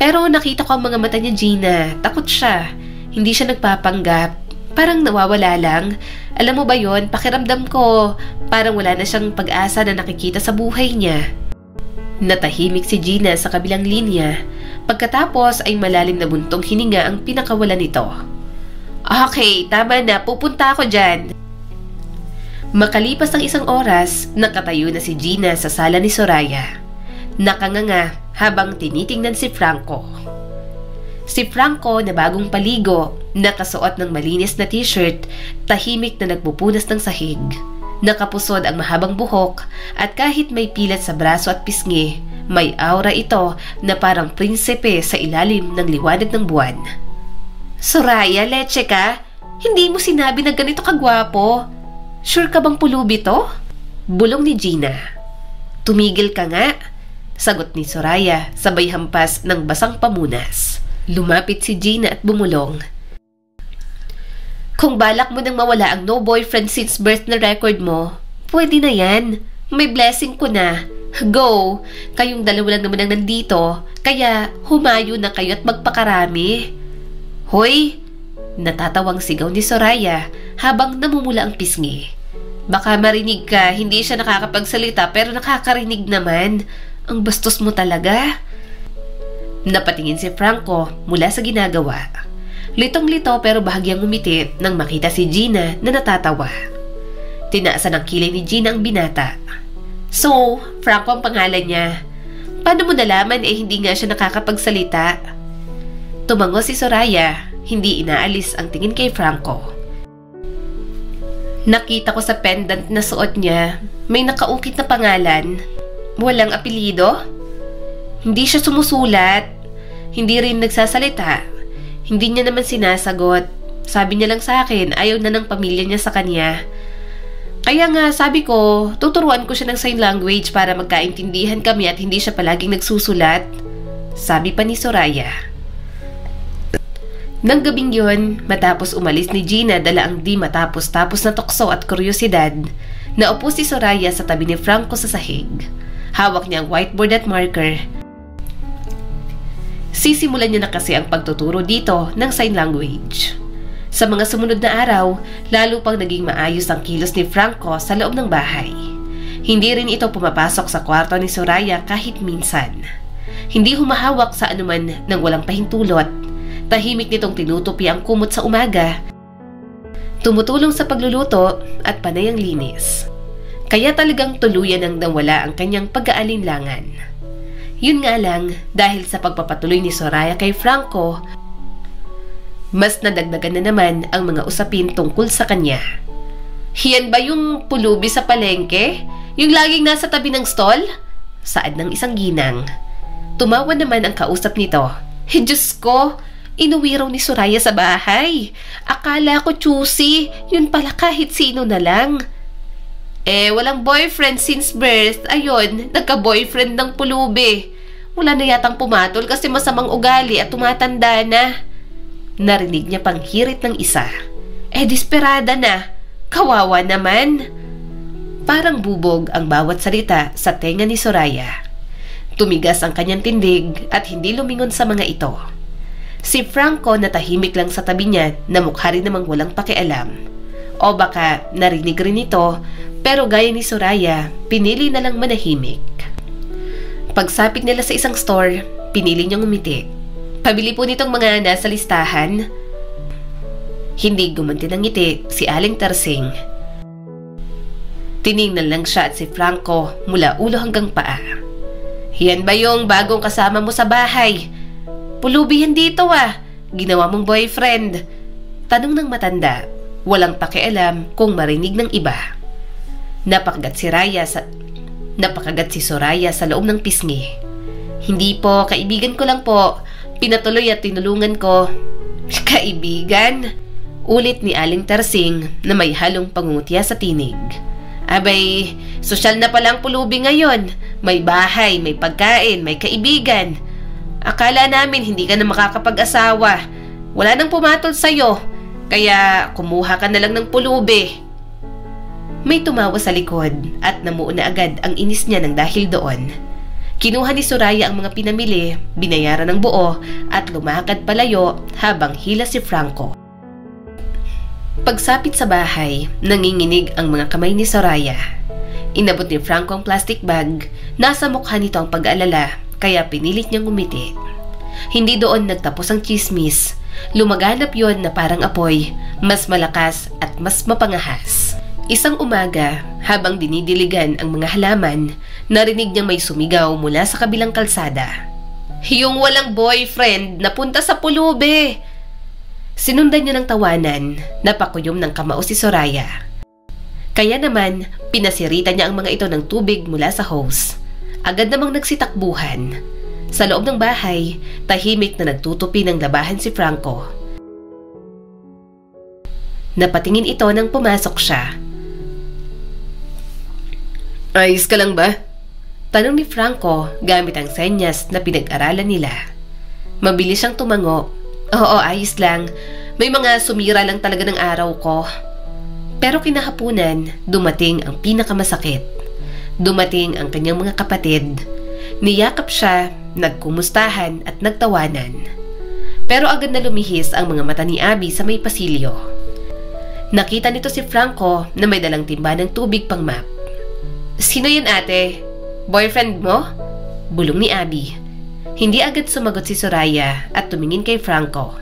Pero nakita ko ang mga mata niya, Gina. Takot siya. Hindi siya nagpapanggap. Parang nawawala lang. Alam mo ba yon? Pakiramdam ko, parang wala na siyang pag-asa na nakikita sa buhay niya. Natahimik si Gina sa kabilang linya. Pagkatapos ay malalim na buntong hininga ang pinakawalan nito. Okay, tama na. Pupunta ako dyan. Makalipas ang isang oras, nakatayo na si Gina sa sala ni Soraya. Nakanganga habang tinitingnan si Franco. Si Franco na bagong paligo, nakasuot ng malinis na t-shirt, tahimik na nagpupunas ng sahig. Nakapusod ang mahabang buhok at kahit may pilat sa braso at pisngi, may aura ito na parang prinsipe sa ilalim ng liwanag ng buwan. Soraya, leche ka? Hindi mo sinabi na ganito kagwapo. Sure ka bang pulubi to? Bulong ni Gina. Tumigil ka nga, sagot ni Soraya sabay hampas ng basang pamunas. Lumapit si Gina at bumulong. Kung balak mo nang mawala ang no boyfriend since birth na record mo, pwede na yan. May blessing ko na. Go! Kayong dalawa lang naman ang nandito, kaya humayo na kayo at magpakarami. Hoy! Natatawang sigaw ni Soraya habang namumula ang pisngi. Baka marinig ka, hindi siya nakakapagsalita pero nakakarinig naman. Ang bastos mo talaga. Napatingin si Franco mula sa ginagawa. Litong-lito pero bahagyang umiti nang makita si Gina na natatawa. Tinaasan ng kilay ni Gina ang binata. So, Franco ang pangalan niya. Paano mo nalaman hindi nga siya nakakapagsalita? Tumango si Soraya, hindi inaalis ang tingin kay Franco. Nakita ko sa pendant na suot niya, may nakaukit na pangalan. Walang apelyido? Hindi siya sumusulat. Hindi rin nagsasalita. Hindi niya naman sinasagot. Sabi niya lang sa akin, ayaw na ng pamilya niya sa kanya. Kaya nga sabi ko, tuturuan ko siya ng sign language para magkaintindihan kami at hindi siya palaging nagsusulat. Sabi pa ni Soraya. Nang gabing yun, matapos umalis ni Gina dala ang di matapos-tapos na tukso at kuryosidad, naupo si Soraya sa tabi ni Franco sa sahig. Hawak niya ang whiteboard at marker. Sisimulan niya na kasi ang pagtuturo dito ng sign language. Sa mga sumunod na araw, lalo pang naging maayos ang kilos ni Franco sa loob ng bahay. Hindi rin ito pumapasok sa kwarto ni Soraya kahit minsan. Hindi humahawak sa anuman nang walang pahintulot. Tahimik nitong tinutupi ang kumot sa umaga. Tumutulong sa pagluluto at panay ang linis. Kaya talagang tuluyan ang nawala ang kanyang pag-aalinlangan. Yun nga lang, dahil sa pagpapatuloy ni Soraya kay Franco, mas nadagdagan na naman ang mga usapin tungkol sa kanya. Hiyan ba yung pulubi sa palengke? Yung laging nasa tabi ng stall? Saad ng isang ginang. Tumawa naman ang kausap nito. Diyos ko, inuwi raw ni Soraya sa bahay. Akala ko choosy, yun pala kahit sino na lang. Walang boyfriend since birth. Ayun, nagka-boyfriend ng pulubi. Wala na yatang pumatol kasi masamang ugali at tumatanda na. Narinig niya pang hirit ng isa. Desperada na. Kawawa naman. Parang bubog ang bawat salita sa tenga ni Soraya. Tumigas ang kanyang tindig at hindi lumingon sa mga ito. Si Franco natahimik lang sa tabi niya na mukha rin namang walang pakialam. O baka narinig rin ito, pero gaya ni Soraya, pinili na lang manahimik. Pagsapit nila sa isang store, pinili niyang umiti. Pabili po nitong mga nasa listahan. Hindi gumanti ng ngiti si Aling Tarsing. Tiningnan lang siya at si Franco mula ulo hanggang paa. Yan ba yung bagong kasama mo sa bahay? Pulubi yan dito Ginawa mong boyfriend. Tanong ng matanda, walang pakialam kung marinig ng iba. Napakagat si Soraya sa loob ng pisngi. Hindi po, kaibigan ko lang po. Pinatuloy at tinulungan ko. Kaibigan? Ulit ni Aling Tarsing na may halong pangungutya sa tinig. Abay, sosyal na palang pulubi ngayon. May bahay, may pagkain, may kaibigan. Akala namin hindi ka na makakapag-asawa. Wala nang pumatol sa'yo. Kaya kumuha ka na lang ng pulubi. May tumawa sa likod at namuo na agad ang inis niya ng dahil doon. Kinuha ni Soraya ang mga pinamili, binayaran ng buo at lumakad palayo habang hila si Franco. Pagsapit sa bahay, nanginginig ang mga kamay ni Soraya. Inabot ni Franco ang plastic bag, nasa mukha nito ang pag-aalala kaya pinilit niyang umiti. Hindi doon nagtapos ang chismis, lumaganap yon na parang apoy, mas malakas at mas mapangahas. Isang umaga, habang dinidiligan ang mga halaman, narinig niyang may sumigaw mula sa kabilang kalsada. Yung walang boyfriend, napunta sa pulubi! Sinundan niya ng tawanan, napakuyom ng kamao si Soraya. Kaya naman, pinasirita niya ang mga ito ng tubig mula sa hose. Agad namang nagsitakbuhan. Sa loob ng bahay, tahimik na nagtutupi ng labahan si Franco. Napatingin ito nang pumasok siya. Ayos ka lang ba? Tanong ni Franco gamit ang senyas na pinag-aralan nila. Mabilis siyang tumango. Oo, ayos lang. May mga sumira lang talaga ng araw ko. Pero kinahapunan, dumating ang pinakamasakit. Dumating ang kanyang mga kapatid. Niyakap siya, nagkumustahan at nagtawanan. Pero agad na lumihis ang mga mata ni Abby sa may pasilyo. Nakita nito si Franco na may dalang timba ng tubig pang map. "Sino yun, ate? Boyfriend mo?" Bulong ni Abby. Hindi agad sumagot si Soraya at tumingin kay Franco.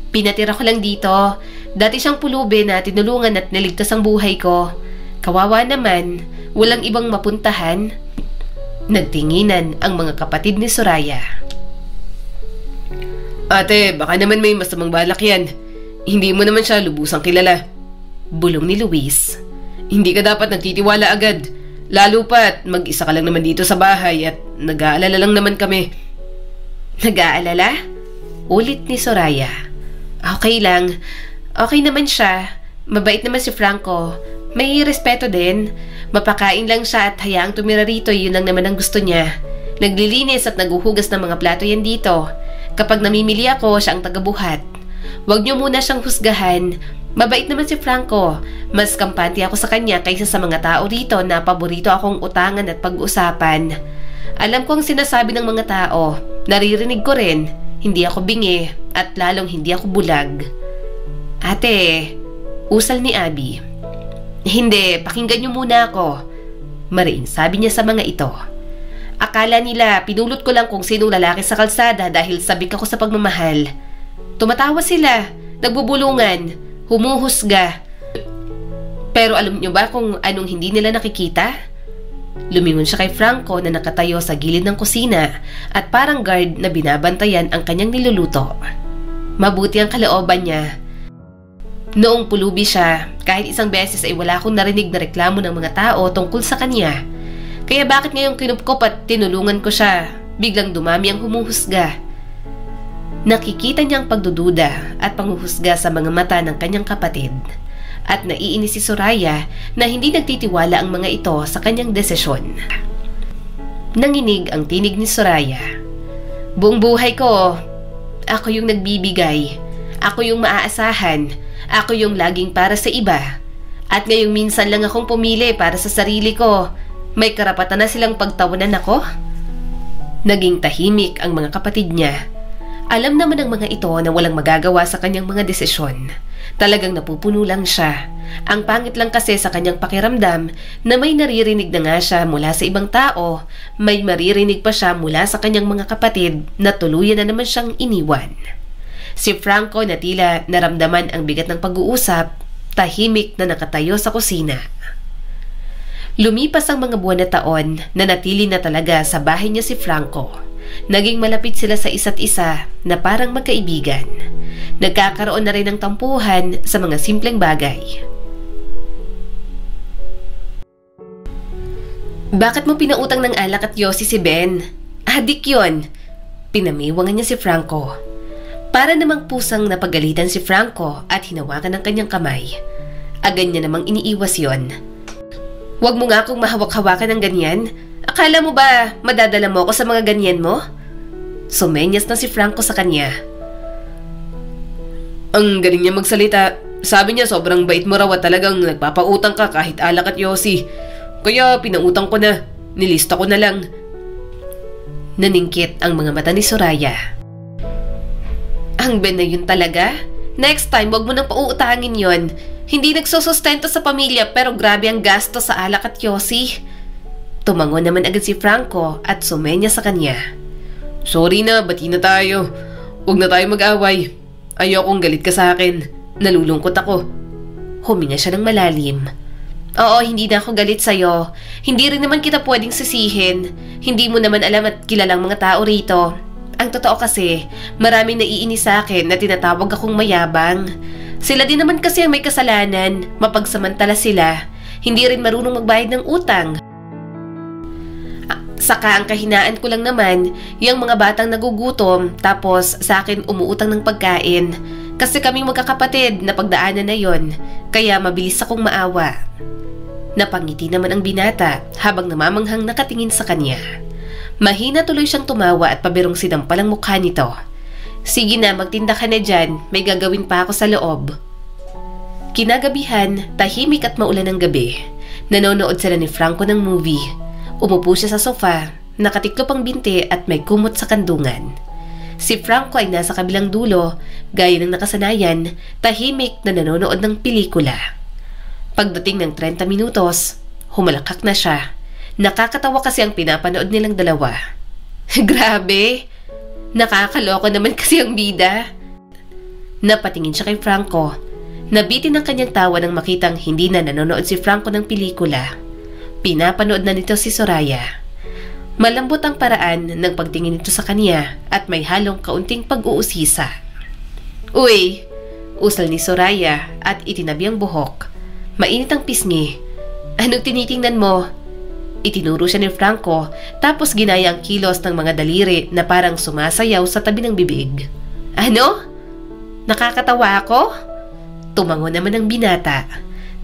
"Pinatira ko lang dito. Dati siyang pulubi na tinulungan at niligtas ang buhay ko. Kawawa naman, walang ibang mapuntahan." Nagtinginan ang mga kapatid ni Soraya. "Ate, baka naman may masamang balak yan. Hindi mo naman siya lubusang kilala." Bulong ni Luis. "Hindi ka dapat nagtitiwala agad. Lalo pa't mag-isa ka lang naman dito sa bahay at nag-aalala lang naman kami." "Nag-aalala?" Ulit ni Soraya. "Okay lang. Okay naman siya. Mabait naman si Franco. May respeto din. Mapakain lang siya at hayaang tumira rito, yun lang naman ang gusto niya. Naglilinis at naguhugas ng mga plato yan dito. Kapag namimili ako, siya ang tagabuhat. Huwag niyo muna siyang husgahan. Mabait naman si Franco. Mas kampante ako sa kanya kaysa sa mga tao rito na paborito akong utangan at pag-usapan. Alam ko ang sinasabi ng mga tao. Naririnig ko rin. Hindi ako bingi at lalong hindi ako bulag." "Ate," usal ni Abby. "Hindi, pakinggan niyo muna ako." Mariin sabi niya sa mga ito. "Akala nila pinulot ko lang kung sinong lalaki sa kalsada dahil sabik ako sa pagmamahal. Tumatawa sila, nagbubulungan, humuhusga. Pero alam niyo ba kung anong hindi nila nakikita?" Lumingon siya kay Franco na nakatayo sa gilid ng kusina at parang guard na binabantayan ang kanyang niluluto. Mabuti ang kalooban niya. Noong pulubi siya, kahit isang beses ay wala akong narinig na reklamo ng mga tao tungkol sa kanya. Kaya bakit ngayong kinupkop at tinulungan ko siya, biglang dumami ang humuhusga? Nakikita niya ang pagdududa at panghuhusga sa mga mata ng kanyang kapatid. At naiinis si Soraya na hindi nagtitiwala ang mga ito sa kanyang desisyon. Nanginig ang tinig ni Soraya. "Buong buhay ko, ako yung nagbibigay. Ako yung maaasahan. Ako yung laging para sa iba. At ngayong minsan lang akong pumili para sa sarili ko. May karapatan na silang pagtawanan ako?" Naging tahimik ang mga kapatid niya. Alam naman ng mga ito na walang magagawa sa kanyang mga desisyon. Talagang napupuno lang siya. Ang pangit lang kasi sa kanyang pakiramdam na may naririnig na nga siya mula sa ibang tao, may maririnig pa siya mula sa kanyang mga kapatid na tuluyan na naman siyang iniwan. Si Franco na tila naramdaman ang bigat ng pag-uusap, tahimik na nakatayo sa kusina. Lumipas ang mga buwan na taon na natili na talaga sa bahay niya si Franco. Naging malapit sila sa isa't isa na parang magkaibigan. Nagkakaroon na rin ng tampuhan sa mga simpleng bagay. "Bakit mo pinautang ng alak at yosi si Ben? Adik yon." Pinamiwangan niya si Franco. Para namang pusang napagalitan si Franco at hinawakan ng kanyang kamay. Agad niya namang iniiwas yon. "Huwag mo nga akong mahawak-hawakan ng ganyan. Akala mo ba madadala mo ako sa mga ganyan mo?" Sumenyas na si Franco sa kanya. "Ang galing niya magsalita. Sabi niya sobrang bait mo raw at talagang nagpapautang ka kahit alak at yosi. Kaya pinautang ko na. Nilista ko na lang." Naningkit ang mga mata ni Soraya. "Ang Ben na yun talaga? Next time, wag mo nang pauutangin yon. Hindi nagsusustento sa pamilya pero grabe ang gasto sa alak at yosi." Tumangon naman agad si Franco at sumenya sa kanya. "Sorry na, bati na tayo. Huwag na tayo mag-away. Ayokong galit ka sa akin. Nalulungkot ako." Huminga siya ng malalim. "Oo, hindi na ako galit sa'yo. Hindi rin naman kita pwedeng sisihin. Hindi mo naman alam at kilalang mga tao rito. Ang totoo kasi, maraming naiinis sa akin na tinatawag akong mayabang. Sila din naman kasi ang may kasalanan. Mapagsamantala sila. Hindi rin marunong magbayad ng utang. Saka ang kahinaan ko lang naman, yung mga batang nagugutom tapos sa akin umuutang ng pagkain. Kasi kaming magkakapatid na pagdaanan na yon, kaya mabilis akong maawa." Napangiti naman ang binata habang namamanghang nakatingin sa kanya. Mahina tuloy siyang tumawa at pabirong sinampal ang mukha nito. "Sige na, magtinda ka na dyan. May gagawin pa ako sa loob." Kinagabihan, tahimik at maulan ng gabi. Nanonood sila ni Franco ng movie. Umupo siya sa sofa, nakatiklop ang binti at may kumot sa kandungan. Si Franco ay nasa kabilang dulo, gaya ng nakasanayan, tahimik na nanonood ng pelikula. Pagdating ng 30 minutos, humalakak na siya. Nakakatawa kasi ang pinapanood nilang dalawa. Grabe! Nakakaloko naman kasi ang bida. Napatingin siya kay Franco. Nabitin ang kanyang tawa nang makitang hindi na nanonood si Franco ng pelikula. Pinapanood na nito si Soraya. Malambot ang paraan ng pagtingin nito sa kanya at may halong kaunting pag-uusisa. Uy! Usal ni Soraya at itinabi ang buhok. Mainit ang pisngi. Anong tinitingnan mo? Itinuro siya ni Franco tapos ginaya ang kilos ng mga daliri na parang sumasayaw sa tabi ng bibig. Ano? Nakakatawa ako? Tumango naman ang binata.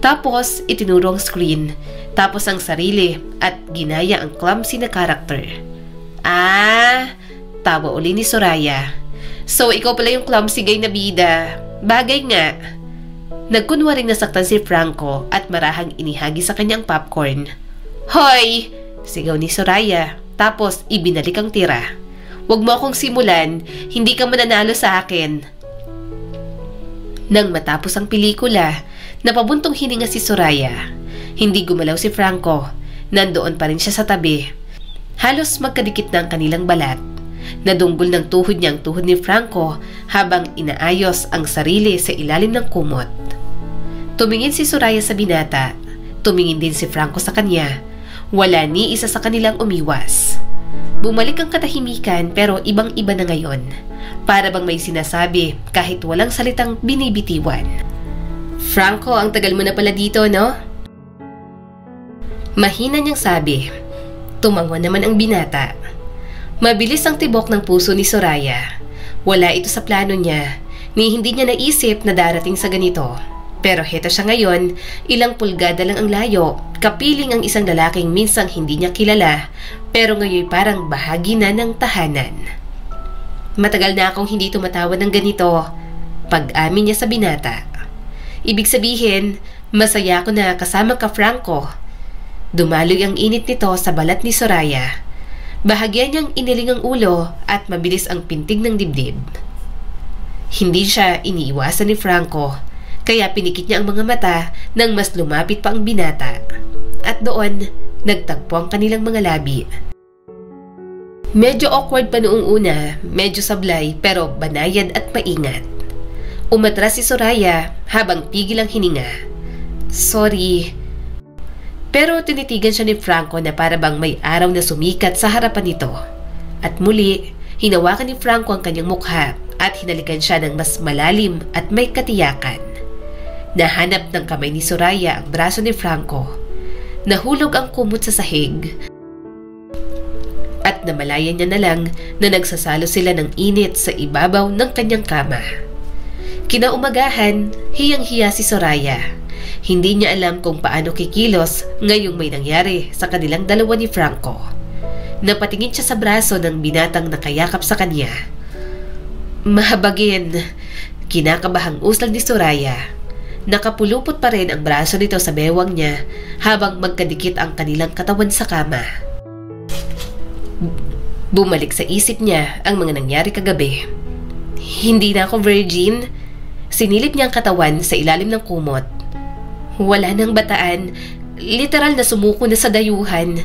Tapos itinuro ang screen, tapos ang sarili at ginaya ang clumsy na karakter. Tawa uli ni Soraya. So ikaw pala yung clumsy guy na bida. Bagay nga. Nagkunwaring nasaktan si Franco at marahang inihagi sa kanyang popcorn. Hoy! Sigaw ni Soraya, tapos ibinalik ang tira. Huwag mo akong simulan, hindi ka mananalo sa akin. Nang matapos ang pelikula, napabuntong hininga si Soraya. Hindi gumalaw si Franco. Nandoon pa rin siya sa tabi. Halos magkadikit na ang kanilang balat. Nadunggol ng tuhod niya ang tuhod ni Franco habang inaayos ang sarili sa ilalim ng kumot. Tumingin si Soraya sa binata. Tumingin din si Franco sa kanya. Wala ni isa sa kanilang umiwas. Bumalik ang katahimikan pero ibang-iba na ngayon. Para bang may sinasabi kahit walang salitang binibitiwan. Franco, ang tagal mo na pala dito, no? Mahina niyang sabi. Tumango naman ang binata. Mabilis ang tibok ng puso ni Soraya. Wala ito sa plano niya, ni hindi niya naisip na darating sa ganito. Pero heto siya ngayon, ilang pulgada lang ang layo, kapiling ang isang lalaking minsang hindi niya kilala, pero ngayon parang bahagi na ng tahanan. Matagal na akong hindi tumatawad ng ganito, pag-amin niya sa binata. Ibig sabihin, masaya ako na kasama ka, Franco. Dumaloy ang init nito sa balat ni Soraya. Bahagyan niyang iniling ang ulo at mabilis ang pintig ng dibdib. Hindi siya iniiwasan ni Franco, kaya pinikit niya ang mga mata nang mas lumapit pa ang binata. At doon, nagtagpo ang kanilang mga labi. Medyo awkward pa noong una, medyo sablay pero banayad at maingat. Umatras si Soraya habang pigil ang hininga. Sorry. Pero tinitigan siya ni Franco na para bang may araw na sumikat sa harapan nito. At muli, hinawakan ni Franco ang kanyang mukha at hinalikan siya ng mas malalim at may katiyakan. Nahanap ng kamay ni Soraya ang braso ni Franco. Nahulog ang kumot sa sahig. At namalayan niya na lang na nagsasalo sila ng init sa ibabaw ng kanyang kama. Kinaumagahan, hiyang-hiya si Soraya. Hindi niya alam kung paano kikilos ngayong may nangyari sa kanilang dalawa ni Franco. Napatingin siya sa braso ng binatang nakayakap sa kanya. Mahabagin, kinakabahang uslag ni Soraya. Nakapulupot pa rin ang braso nito sa bewang niya habang magkadikit ang kanilang katawan sa kama. Bumalik sa isip niya ang mga nangyari kagabi. Hindi na ako virgin. Sinilip niya ang katawan sa ilalim ng kumot. Wala nang bataan. Literal na sumuko na sa dayuhan.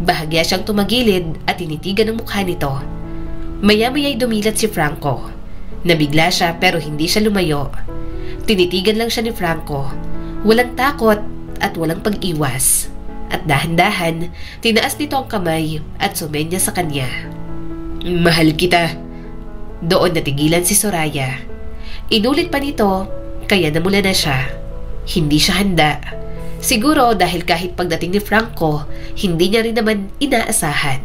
Bahagya siyang tumagilid at tinitigan ang mukha nito. Maya-maya'y dumilat si Franco. Nabigla siya pero hindi siya lumayo. Tinitigan lang siya ni Franco. Walang takot at walang pag-iwas. At dahan-dahan, tinaas nito ang kamay at sumenya sa kanya. Mahal kita. Doon natigilan si Soraya. Inulit pa nito, kaya namula na siya. Hindi siya handa. Siguro dahil kahit pagdating ni Franco, hindi niya rin naman inaasahan.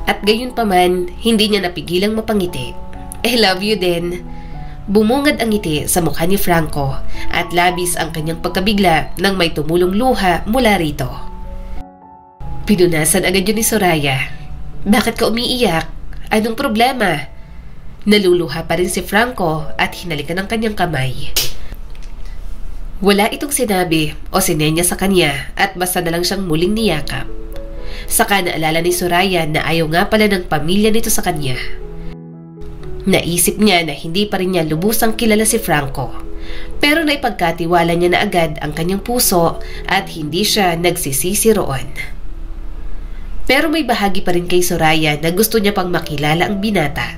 At gayon pa man, hindi niya napigilang mapangiti. I love you din. Bumungad ang ngiti sa mukha ni Franco at labis ang kanyang pagkabigla nang may tumulong luha mula rito. Pinunasan agad yun ni Soraya. Bakit ka umiiyak? Anong problema? Naluluha pa rin si Franco at hinalikan ang kanyang kamay. Wala itong sinabi o sinenya sa kanya at basta na lang siyang muling niyakap. Saka naalala ni Soraya na ayaw nga pala ng pamilya nito sa kanya. Naisip niya na hindi pa rin niya lubusang kilala si Franco. Pero naipagkatiwala niya na agad ang kanyang puso at hindi siya nagsisisi roon. Pero may bahagi pa rin kay Soraya na gusto niya pang makilala ang binata.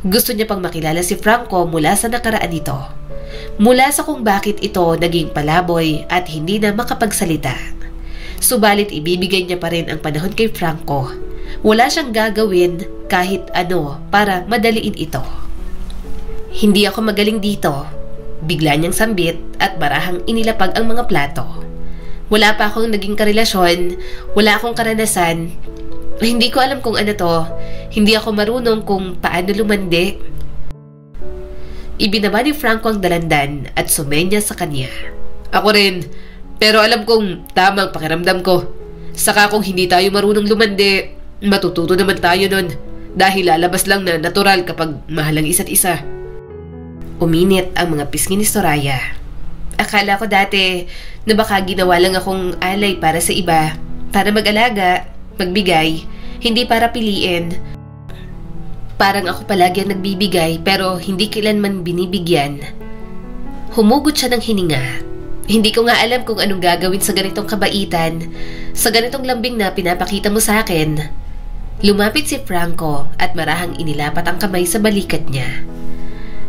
Gusto niya pang makilala si Franco mula sa nakaraan nito. Mula sa kung bakit ito naging palaboy at hindi na makapagsalita. Subalit ibibigay niya pa rin ang panahon kay Franco. Wala siyang gagawin kahit ano para madaliin ito. Hindi ako magaling dito. Bigla niyang sambit at marahang inilapag ang mga plato. Wala pa akong naging karelasyon, wala akong karanasan. Hindi ko alam kung ano to. Hindi ako marunong kung paano lumandi. Ibinaba ni Franco ang dalandan at sumenya sa kanya. Ako rin, pero alam kong tamang pakiramdam ko. Saka kung hindi tayo marunong lumandi, matututo naman tayo nun. Dahil lalabas lang na natural kapag mahal ang isa't isa. Uminit ang mga pisngi ni Soraya. Akala ko dati na baka ginawa lang akong alay para sa iba, para mag-alaga, magbigay, hindi para piliin. Parang ako palagi ang nagbibigay pero hindi kailanman binibigyan. Humugot siya ng hininga. Hindi ko nga alam kung anong gagawin sa ganitong kabaitan, sa ganitong lambing na pinapakita mo sa akin. Lumapit si Franco at marahang inilapat ang kamay sa balikat niya.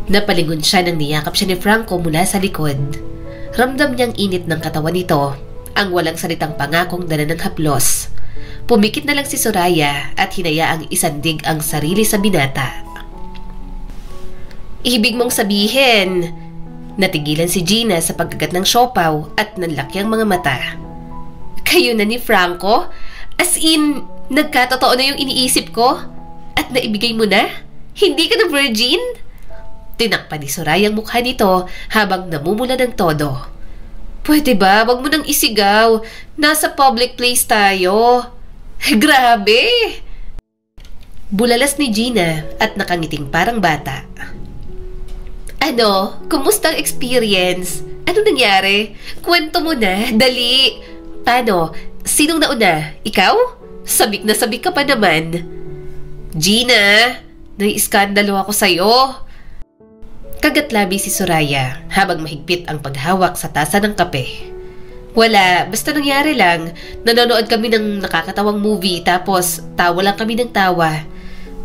Napalingon siya nang niyakap siya ni Franco mula sa likod. Ramdam niyang init ng katawan nito, ang walang salitang pangakong dala ng haplos. Pumikit na lang si Soraya at hinayaang isandig ang sarili sa binata. Ibig mong sabihin, natigilan si Gina sa pagkagat ng siopaw at nanlaki ang mga mata. Kayo na ni Franco? As in, nagkatotoo na yung iniisip ko? At naibigay mo na? Hindi ka na virgin? Tinakpan ni Soraya ang mukha nito habang namumula ng todo. Pwede ba? Wag mo nang isigaw. Nasa public place tayo. Grabe! Bulalas ni Gina at nakangiting parang bata. Ano? Kumusta ang experience? Ano nangyari? Kwento mo na. Dali. Paano? Sinong nauna? Ikaw? Sabik na sabik ka pa naman. Gina, nai-iskandalo ako sa'yo. Kagatlabi si Soraya habang mahigpit ang paghawak sa tasa ng kape. Wala, basta nangyari lang. Nanonood kami ng nakakatawang movie tapos tawa lang kami ng tawa.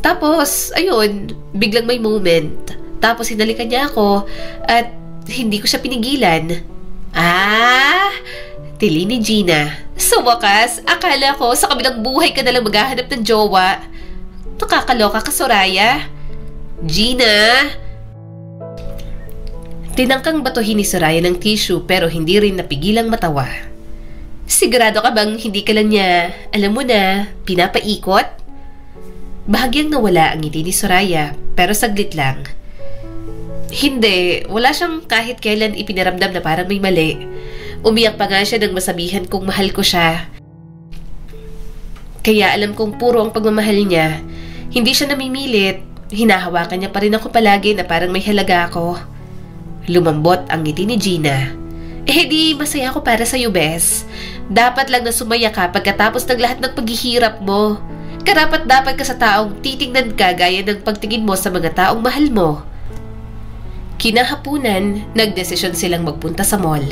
Tapos, ayun, biglang may moment. Tapos hinalikan niya ako at hindi ko siya pinigilan. Tili ni Gina. Sa wakas, akala ko sa kabilang buhay ka nalang maghahanap ng jowa. Nakakaloka ka, Soraya. Gina! Tinangkang batuhin ni Soraya ng tissue pero hindi rin napigilang matawa. Sigurado ka bang hindi ka lang niya, alam mo na, pinapaikot? Bahagyang nawala ang ngiti ni Soraya pero saglit lang. Hindi, wala siyang kahit kailan ipinaramdam na parang may mali. Umiyak pa nga siya nang masabihan kong mahal ko siya. Kaya alam kong puro ang pagmamahal niya. Hindi siya namimilit. Hinahawakan niya pa rin ako palagi na parang may halaga ako. Lumambot ang ngiti ni Gina. Di masaya ako para sa'yo, Bes. Dapat lang na sumaya ka pagkatapos ng lahat ng paghihirap mo. Karapat-dapat ka sa taong titingnan ka gaya ng pagtingin mo sa mga taong mahal mo. Kinahapunan, nagdesisyon silang magpunta sa mall.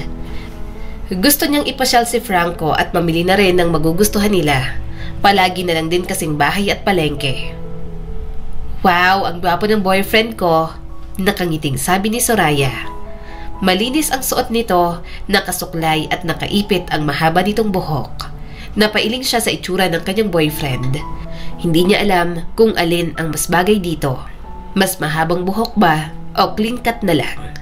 Gusto niyang ipasyal si Franco at mamili na rin ng magugustuhan nila. Palagi na lang din kasing bahay at palengke. Wow, ang gwapo ng boyfriend ko. Nakangiting sabi ni Soraya. Malinis ang suot nito, nakasuklay at nakaipit ang mahaba nitong buhok. Napailing siya sa itsura ng kanyang boyfriend. Hindi niya alam kung alin ang mas bagay dito. Mas mahabang buhok ba o clean cut na lang?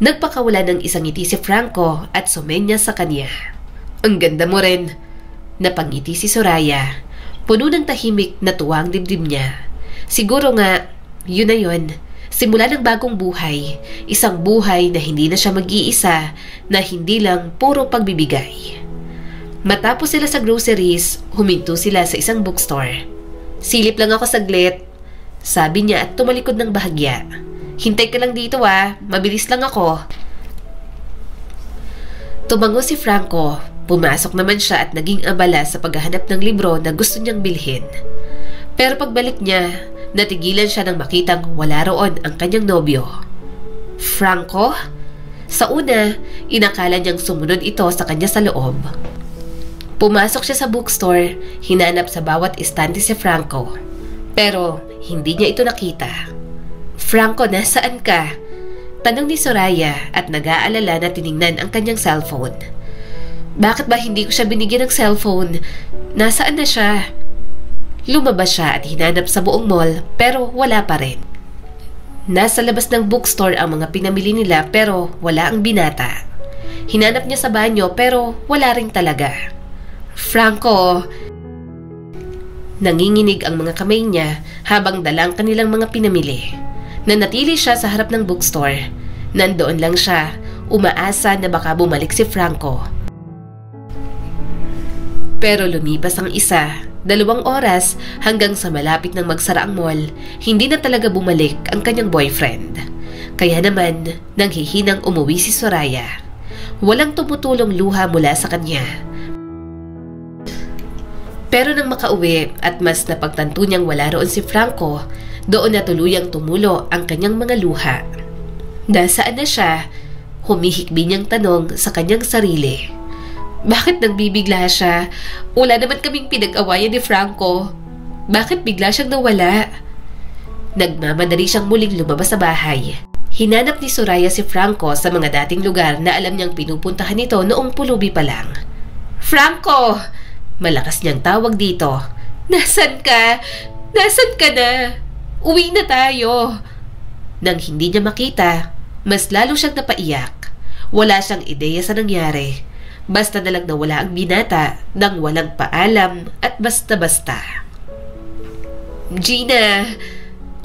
Nagpakawala ng isang ngiti si Franco at sumenya sa kanya. Ang ganda mo rin. Napangiti si Soraya. Puno ng tahimik na tuwa ang dibdib niya. Siguro nga, yun na yun. Simula ng bagong buhay, isang buhay na hindi na siya mag-iisa, na hindi lang puro pagbibigay. Matapos sila sa groceries, huminto sila sa isang bookstore. Silip lang ako saglit, sabi niya at tumalikod ng bahagya. Hintay ka lang dito mabilis lang ako. Tumango si Franco, pumasok naman siya at naging abala sa paghahanap ng libro na gusto niyang bilhin. Pero pagbalik niya, Natigilan siya nang makitang wala roon ang kanyang nobyo. Franco? Sa una, inakala niyang sumunod ito sa kanya sa loob. Pumasok siya sa bookstore, hinanap sa bawat estante si Franco. Pero hindi niya ito nakita. Franco, nasaan ka? Tanong ni Soraya at nag-aalala na tiningnan ang kanyang cellphone. Bakit ba hindi ko siya binigyan ng cellphone? Nasaan na siya? Lumabas siya at hinanap sa buong mall pero wala pa rin. Nasa labas ng bookstore ang mga pinamili nila pero wala ang binata. Hinanap niya sa banyo pero wala rin talaga. Franco! Nanginginig ang mga kamay niya habang dalang kanilang mga pinamili. Nanatili siya sa harap ng bookstore. Nandoon lang siya, umaasa na baka bumalik si Franco. Pero lumipas ang 1, 2 oras hanggang sa malapit ng magsara ang mall, hindi na talaga bumalik ang kanyang boyfriend. Kaya naman, nanghihinang umuwi si Soraya. Walang tumutulong luha mula sa kanya. Pero nang makauwi at mas napagtanto niyang wala roon si Franco, doon na tuluyang tumulo ang kanyang mga luha. Nasaan na siya? Humihikbi niyang tanong sa kanyang sarili. Bakit nagbibigla siya? Wala naman kaming pinag-awayan ni Franco. Bakit bigla siyang nawala? Nagmamadali siyang muling lumabas sa bahay. Hinanap ni Soraya si Franco sa mga dating lugar na alam niyang pinupuntahan nito noong pulubi pa lang. Franco! Malakas niyang tawag dito. Nasaan ka? Nasaan ka na? Uwi na tayo. Nang hindi niya makita, mas lalo siyang napaiyak. Wala siyang ideya sa nangyari. Basta na lang nawala ang binata nang walang paalam at basta-basta. Gina!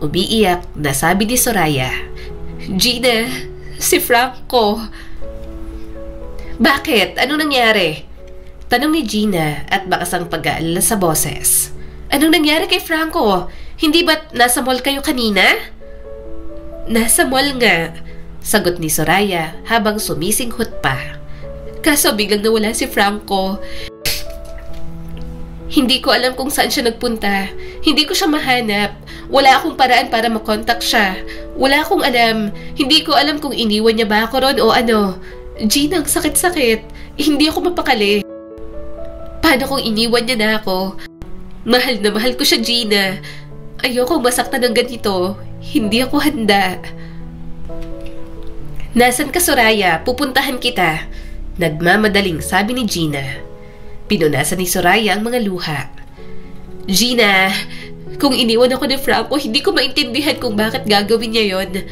Umiiyak na sabi ni Soraya. Gina, si Franco. Bakit? Anong nangyari? Tanong ni Gina at bakas ang pag-aalala sa boses. Anong nangyari kay Franco? Hindi ba't nasa mall kayo kanina? Nasa mall nga, sagot ni Soraya habang sumisinghot pa. Kaso biglang nawala si Franco. Hindi ko alam kung saan siya nagpunta. Hindi ko siya mahanap. Wala akong paraan para makontak siya. Wala akong alam. Hindi ko alam kung iniwan niya ba ako ron o ano. Gina, ang sakit-sakit. Hindi ako mapakali. Paano kung iniwan niya na ako? Mahal na mahal ko siya, Gina. Ayokong masaktan ng ganito. Hindi ako handa. Nasaan ka, Soraya? Pupuntahan kita. Nagmamadaling sabi ni Gina. Pinunasan ni Soraya ang mga luha. Gina, kung iniwan ako ni Franco, hindi ko maintindihan kung bakit gagawin niya yon.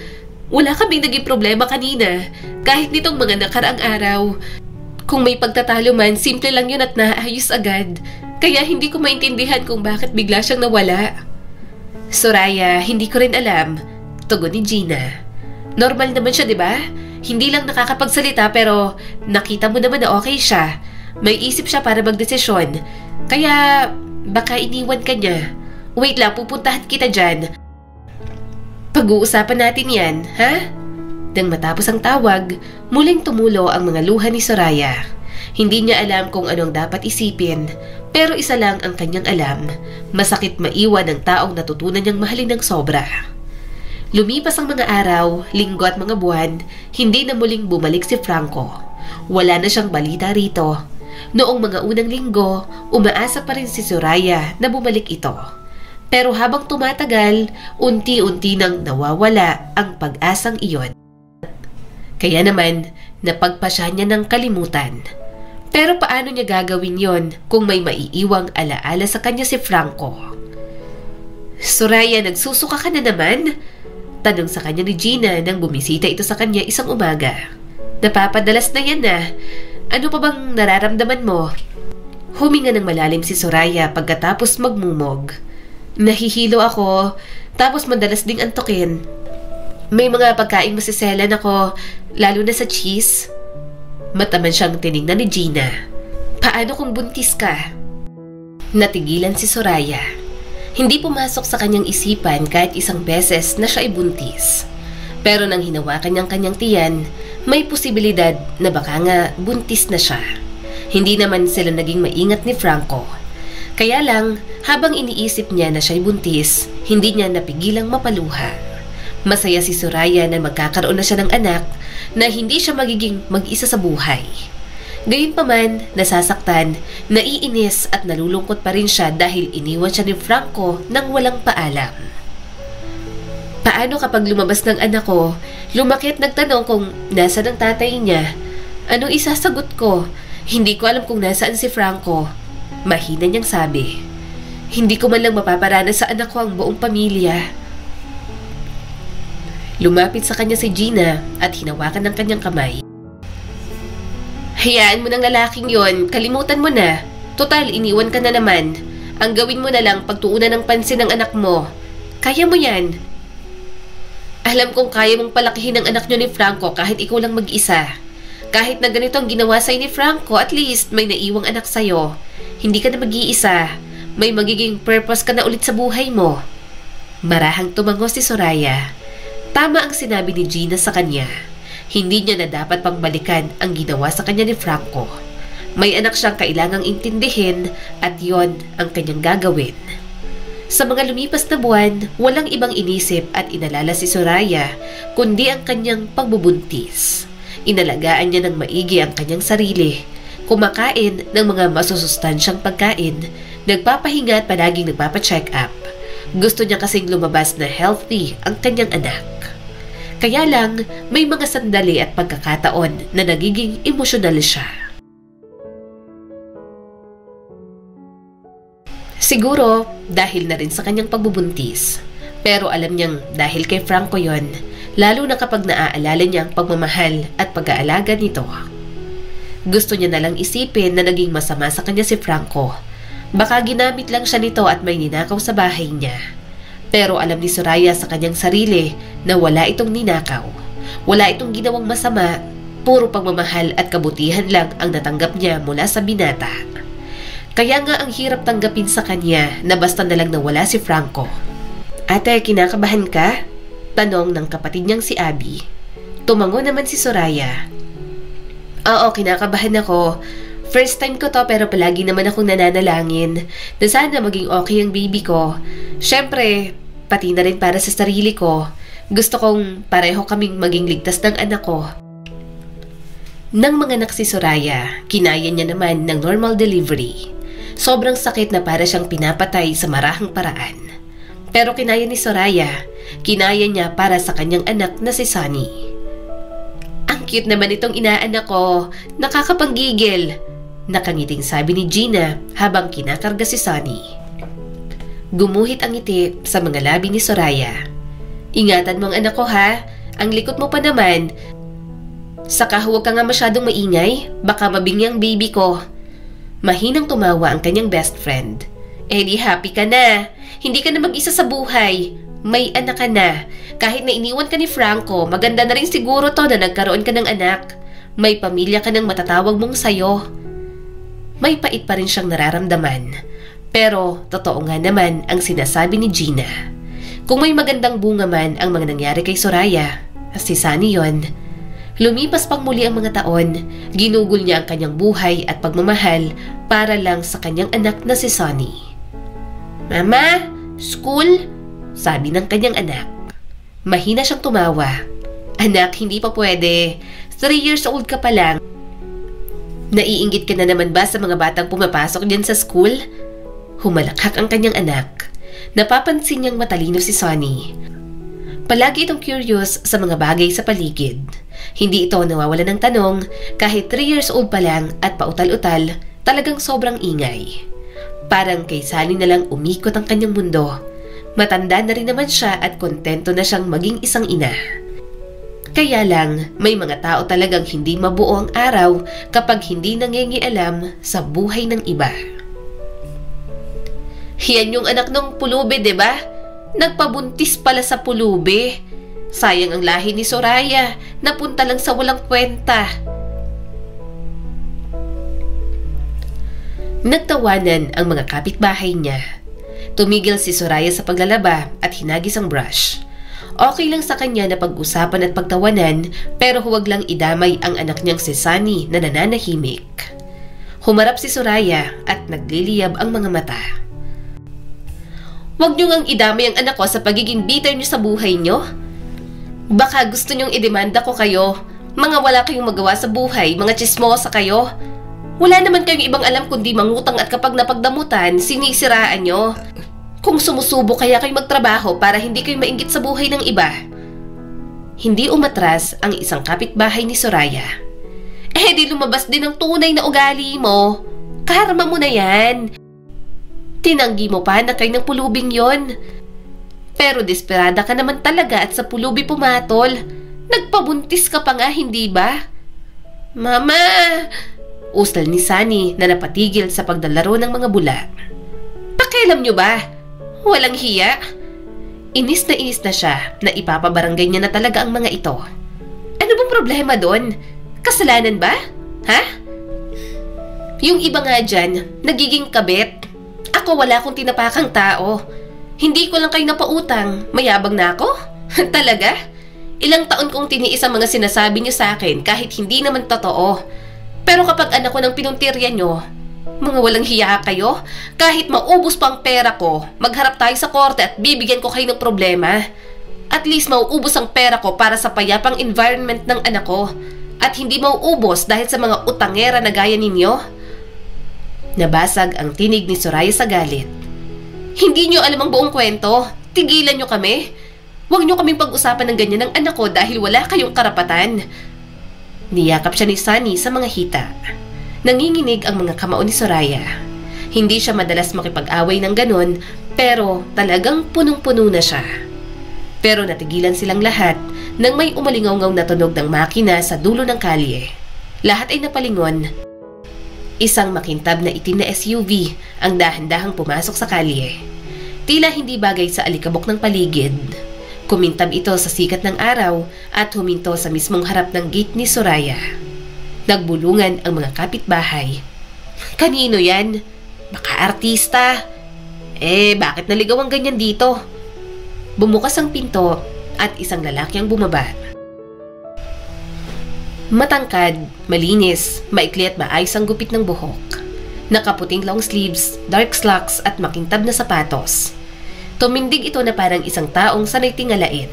Wala kaming naging problema kanina. Kahit nitong mga nakaraang araw. Kung may pagtatalo man, simple lang yun at naayos agad. Kaya hindi ko maintindihan kung bakit bigla siyang nawala. Soraya, hindi ko rin alam. Tugon ni Gina. Normal naman siya, di ba? Hindi lang nakakapagsalita pero nakita mo naman na okay siya. May isip siya para magdesisyon. Kaya baka iniwan ka niya. Wait lang, pupuntahan kita dyan. Pag-uusapan natin yan, ha? Nang matapos ang tawag, muling tumulo ang mga luha ni Soraya. Hindi niya alam kung anong dapat isipin, pero isa lang ang kanyang alam. Masakit maiwan ng taong natutunan niyang mahalin ng sobra. Lumipas ang mga araw, linggo at mga buwan, hindi na muling bumalik si Franco. Wala na siyang balita rito. Noong mga unang linggo, umaasa pa rin si Soraya na bumalik ito. Pero habang tumatagal, unti-unti nang nawawala ang pag-asang iyon. Kaya naman, napagpasya niya ng kalimutan. Pero paano niya gagawin yon kung may maiiwang alaala sa kanya si Franco? Soraya, nagsusuka ka na naman? Tanong sa kanya ni Gina nang bumisita ito sa kanya isang umaga. Napapadalas na yan na. Ano pa bang nararamdaman mo? Huminga ng malalim si Soraya pagkatapos magmumog. Nahihilo ako, tapos madalas ding antukin. May mga pagkain masiselan ako, lalo na sa cheese. Mataman siyang tiningnan ni Gina. Paano kung buntis ka? Natigilan si Soraya. Hindi pumasok sa kanyang isipan kahit isang beses na siya ay buntis. Pero nang hinawakan niyang kanyang tiyan, may posibilidad na baka nga buntis na siya. Hindi naman sila naging maingat ni Franco. Kaya lang, habang iniisip niya na siya'y buntis, hindi niya napigilang mapaluha. Masaya si Soraya na magkakaroon na siya ng anak na hindi siya magiging mag-isa sa buhay. Gayunpaman, nasasaktan, naiinis at nalulungkot pa rin siya dahil iniwan siya ni Franco nang walang paalam. Paano kapag lumabas ng anak ko, lumaki at nagtanong kung nasaan ang tatay niya? Anong isasagot ko? Hindi ko alam kung nasaan si Franco. Mahina niyang sabi. Hindi ko man lang mapaparanas sa anak ko ang buong pamilya. Lumapit sa kanya si Gina at hinawakan ng kanyang kamay. Hayaan mo ng lalaking yon, kalimutan mo na. Total, iniwan ka na naman. Ang gawin mo na lang pagtuunan ng pansin ng anak mo. Kaya mo yan. Alam kong kaya mong palakihin ang anak nyo ni Franco kahit ikaw lang mag-isa. Kahit na ganito ang ginawa sa'yo ni Franco, at least may naiwang anak sa'yo. Hindi ka na mag-iisa. May magiging purpose ka na ulit sa buhay mo. Marahang tumango si Soraya. Tama ang sinabi ni Gina sa kanya. Hindi niya na dapat pang balikan ang ginawa sa kanya ni Franco. May anak siyang kailangang intindihin at yon ang kanyang gagawin. Sa mga lumipas na buwan, walang ibang inisip at inalala si Soraya kundi ang kanyang pagbubuntis. Inalagaan niya ng maigi ang kanyang sarili, kumakain ng mga masusustansyang pagkain, nagpapahinga at palaging nagpapacheck up. Gusto niya kasing lumabas na healthy ang kanyang anak. Kaya lang, may mga sandali at pagkakataon na nagiging emosyonal siya. Siguro, dahil na rin sa kanyang pagbubuntis. Pero alam niyang dahil kay Franco yon, lalo na kapag naaalala niya ang pagmamahal at pag-aalaga nito. Gusto niya nalang isipin na naging masama sa kanya si Franco. Baka ginamit lang siya nito at may ninakaw sa bahay niya. Pero alam ni Soraya sa kanyang sarili na wala itong ninakaw. Wala itong ginawang masama, puro pagmamahal at kabutihan lang ang natanggap niya mula sa binata. Kaya nga ang hirap tanggapin sa kanya na basta na lang nawala si Franco. Ate, kinakabahan ka? Tanong ng kapatid niyang si Abby. Tumango naman si Soraya. Oo, kinakabahan ako. First time ko to pero palagi naman akong nananalangin na sana maging okay ang baby ko. Siyempre, pati na rin para sa sarili ko. Gusto kong pareho kaming maging ligtas ng anak ko. Nang manganak si Soraya, kinaya niya naman ng normal delivery. Sobrang sakit na para siyang pinapatay sa marahang paraan. Pero kinaya ni Soraya, kinaya niya para sa kanyang anak na si Sunny. Ang cute naman itong inaanak ko, nakakapanggigil. Nakangiting sabi ni Gina habang kinakarga si Sunny. Gumuhit ang ngiti sa mga labi ni Soraya. Ingatan mo ang anak ko ha, ang likot mo pa naman. Saka huwag ka nga masyadong maingay, baka mabingi ang baby ko. Mahinang tumawa ang kanyang best friend. Eh di happy ka na, hindi ka na mag-isa sa buhay. May anak ka na, kahit na iniwan ka ni Franco, maganda na rin siguro to na nagkaroon ka ng anak. May pamilya ka ng matatawag mong sayo. May pait pa rin siyang nararamdaman. Pero totoo nga naman ang sinasabi ni Gina. Kung may magandang bunga man ang mga nangyari kay Soraya, si Sunny yon. Lumipas pang muli ang mga taon, ginugol niya ang kanyang buhay at pagmamahal para lang sa kanyang anak na si Sunny. Mama, school? Sabi ng kanyang anak. Mahina siyang tumawa. Anak, hindi pa pwede. 3 years old ka pa lang. Naiinggit ka na naman ba sa mga batang pumapasok diyan sa school? Humalakhak ang kanyang anak. Napapansin niyang matalino si Sunny. Palagi itong curious sa mga bagay sa paligid. Hindi ito nawawala ng tanong kahit 3 years old pa lang at pautal-utal, talagang sobrang ingay. Parang kay Sunny na lang umikot ang kanyang mundo. Matanda na rin naman siya at kontento na siyang maging isang ina. Kaya lang, may mga tao talagang hindi mabuo ang araw kapag hindi nangingialam sa buhay ng iba. Yan yung anak ng pulubi, diba? Nagpabuntis pala sa pulubi. Sayang ang lahi ni Soraya, napunta lang sa walang kwenta. Nagtawanan ang mga kapitbahay niya. Tumigil si Soraya sa paglalaba at hinagis ang brush. Okay lang sa kanya na pag-usapan at pagtawanan pero huwag lang idamay ang anak niyang si Sunny na nananahimik. Humarap si Soraya at nagliliyab ang mga mata. Huwag niyo ngang idamay ang anak ko sa pagiging bitter niyo sa buhay niyo. Baka gusto niyong idemanda ko kayo. Mga wala kayong magawa sa buhay, mga tsismosa kayo. Wala naman kayong ibang alam kundi mangutang at kapag napagdamutan, sinisiraan niyo. Kung sumusubo kaya kayo magtrabaho para hindi kayo mainggit sa buhay ng iba. Hindi umatras ang isang kapitbahay ni Soraya. Di lumabas din ang tunay na ugali mo. Karma mo na yan. Tinanggi mo pa na kayo ng pulubing yon. Pero desperada ka naman talaga at sa pulubi pumatol. Nagpabuntis ka pa nga, hindi ba? Mama! Ustal ni Sunny na napatigil sa pagdalaro ng mga bula. Pakialam nyo ba? Walang hiya. Inis na siya na ipapabarangay niya na talaga ang mga ito. Ano bang problema doon? Kasalanan ba? Ha? Yung iba nga dyan, nagiging kabit. Ako wala akong tinapakang tao. Hindi ko lang kayo napautang. Mayabang na ako? Talaga? Ilang taon kong tiniis ang mga sinasabi niyo sa akin kahit hindi naman totoo. Pero kapag anak ko ng pinuntirya niyo, mga walang hiya kayo, kahit maubos pa ang pera ko, magharap tayo sa korte at bibigyan ko kayo ng problema. At least mauubos ang pera ko para sa payapang environment ng anak ko. At hindi mauubos dahil sa mga utangera na gaya ninyo. Nabasag ang tinig ni Soraya sa galit. Hindi niyo alam ang buong kwento. Tigilan niyo kami. Huwag niyo kaming pag-usapan ng ganyan ng anak ko dahil wala kayong karapatan. Niyakap siya ni Sunny sa mga hita. Nanginginig ang mga kamao ni Soraya. Hindi siya madalas makipag-away ng ganon, pero talagang punong-puno na siya. Pero natigilan silang lahat nang may umalingaw-ngaw na tunog ng makina sa dulo ng kalye. Lahat ay napalingon. Isang makintab na itim na SUV ang dahan-dahang pumasok sa kalye. Tila hindi bagay sa alikabok ng paligid. Kumintab ito sa sikat ng araw at huminto sa mismong harap ng gate ni Soraya. Nagbulungan ang mga kapitbahay. Kanino yan? Baka artista. Bakit naligaw ang ganyan dito? Bumukas ang pinto at isang lalaki ang bumaba. Matangkad, malinis, maikli at maayos ang gupit ng buhok. Nakaputing long sleeves, dark slacks at makintab na sapatos. Tumindig ito na parang isang taong sanay tingalain.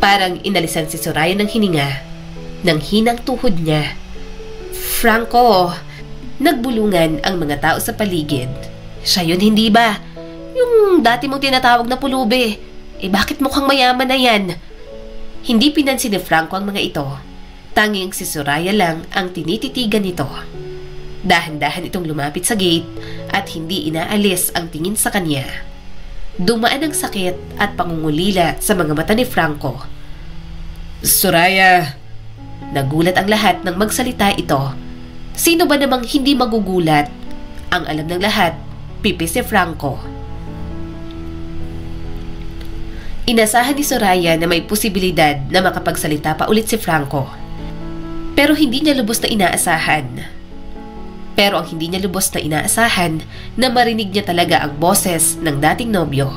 Parang inalisan si Soraya ng hininga, ng hinang tuhod niya. Franco! Nagbulungan ang mga tao sa paligid. Siya yun, hindi ba? Yung dati mong tinatawag na pulubi. Bakit mukhang mayaman na yan? Hindi pinansin ni Franco ang mga ito. Tanging si Soraya lang ang tinititigan nito. Dahan-dahan itong lumapit sa gate at hindi inaalis ang tingin sa kanya. Dumaan ang sakit at pangungulila sa mga mata ni Franco. Soraya! Nagulat ang lahat nang magsalita ito. Sino ba namang hindi magugulat? Ang alam ng lahat, pipi si Franco. Inasahan ni Soraya na may posibilidad na makapagsalita pa ulit si Franco. Pero hindi niya lubos na inaasahan. Pero ang hindi niya lubos na inaasahan na marinig niya talaga ang boses ng dating nobyo.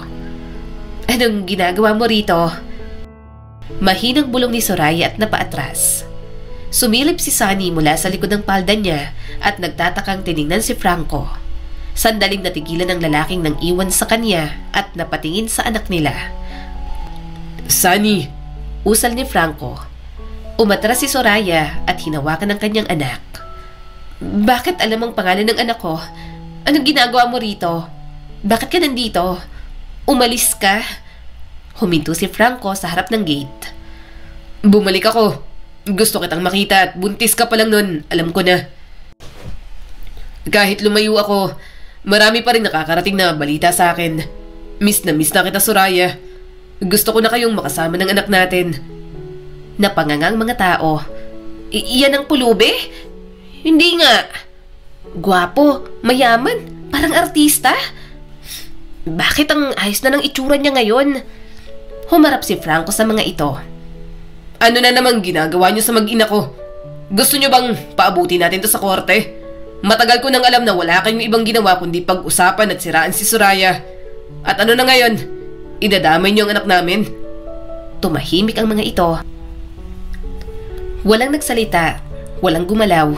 Anong ginagawa mo rito? Mahinang bulong ni Soraya at napaatras. Sumilip si Sunny mula sa likod ng palda niya at nagtatakang tiningnan si Franco. Sandaling natigilan ng lalaking nang iwan sa kanya at napatingin sa anak nila. Sunny! Usal ni Franco. Umatras si Soraya at hinawakan ng kanyang anak. Bakit alam ang pangalan ng anak ko? Anong ginagawa mo rito? Bakit ka nandito? Umalis ka? Huminto si Franco sa harap ng gate. Bumalik ako. Gusto kitang makita at buntis ka pa lang nun. Alam ko na. Kahit lumayo ako, marami pa rin nakakarating na balita sa akin. Miss na kita, Soraya. Gusto ko na kayong makasama ng anak natin. Napangangang mga tao. Iyan ang pulubi? Hindi nga. Gwapo, mayaman, parang artista. Bakit ang ayos na ng itsura niya ngayon? Humarap si Franco sa mga ito. Ano na namang ginagawa niyo sa mag-ina ko? Gusto niyo bang paabuti natin to sa korte? Matagal ko nang alam na wala kayong ibang ginawa kundi pag-usapan at siraan si Soraya. At ano na ngayon? Idadamay niyo ang anak namin? Tumahimik ang mga ito. Walang nagsalita, walang gumalaw.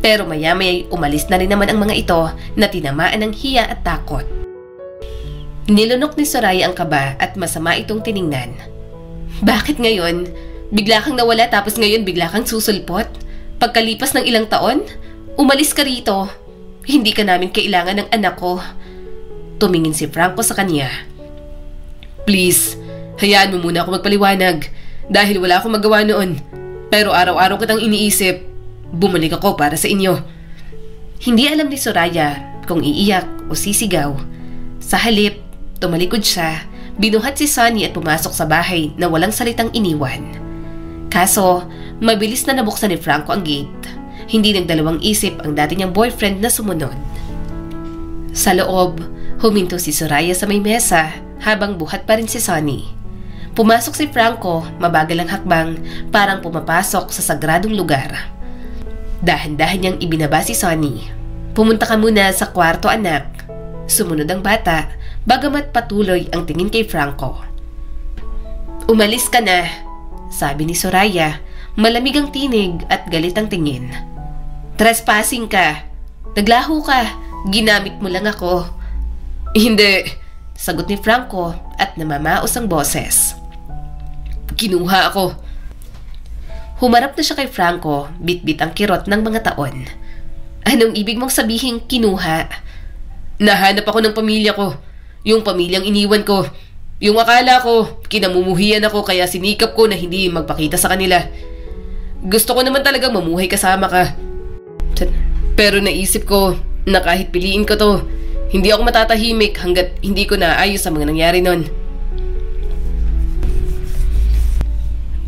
Pero maya-maya umalis na rin naman ang mga ito na tinamaan ng hiya at takot. Nilunok ni Soraya ang kaba at masama itong tiningnan. Bakit ngayon? Bigla kang nawala tapos ngayon bigla kang susulpot? Pagkalipas ng ilang taon? Umalis ka rito. Hindi ka namin kailangan ng anak ko. Tumingin si Franco sa kanya. Please, hayaan mo muna ako magpaliwanag dahil wala akong magawa noon. Pero araw-araw kitang iniisip. Bumalik ako para sa inyo. Hindi alam ni Soraya kung iiyak o sisigaw. Sa halip, tumalikod siya, binuhat si Sunny at pumasok sa bahay na walang salitang iniwan. Kaso, mabilis na nabuksan ni Franco ang gate. Hindi nagdalawang isip ang dati niyang boyfriend na sumunod. Sa loob, huminto si Soraya sa may mesa habang buhat pa rin si Sunny. Pumasok si Franco, mabagal ang hakbang, parang pumapasok sa sagradong lugar. Dahan-dahan niyang ibinaba si Sunny. Pumunta ka muna sa kwarto, anak. Sumunod ang bata, bagamat patuloy ang tingin kay Franco. Umalis ka na, sabi ni Soraya, malamig ang tinig at galit ang tingin. Trespassing ka. Naglaho ka. Ginamit mo lang ako. Hindi, sagot ni Franco at namamaos ang boses. Kinuha ako. Humarap na siya kay Franco, bit-bit ang kirot ng mga taon. Anong ibig mong sabihin kinuha? Nahanap ako ng pamilya ko. Yung pamilyang iniwan ko. Yung akala ko, kinamumuhian ako kaya sinikap ko na hindi magpakita sa kanila. Gusto ko naman talagang mamuhay kasama ka. Pero naisip ko na kahit piliin ko to, hindi ako matatahimik hanggat hindi ko naayos ang mga nangyari nun.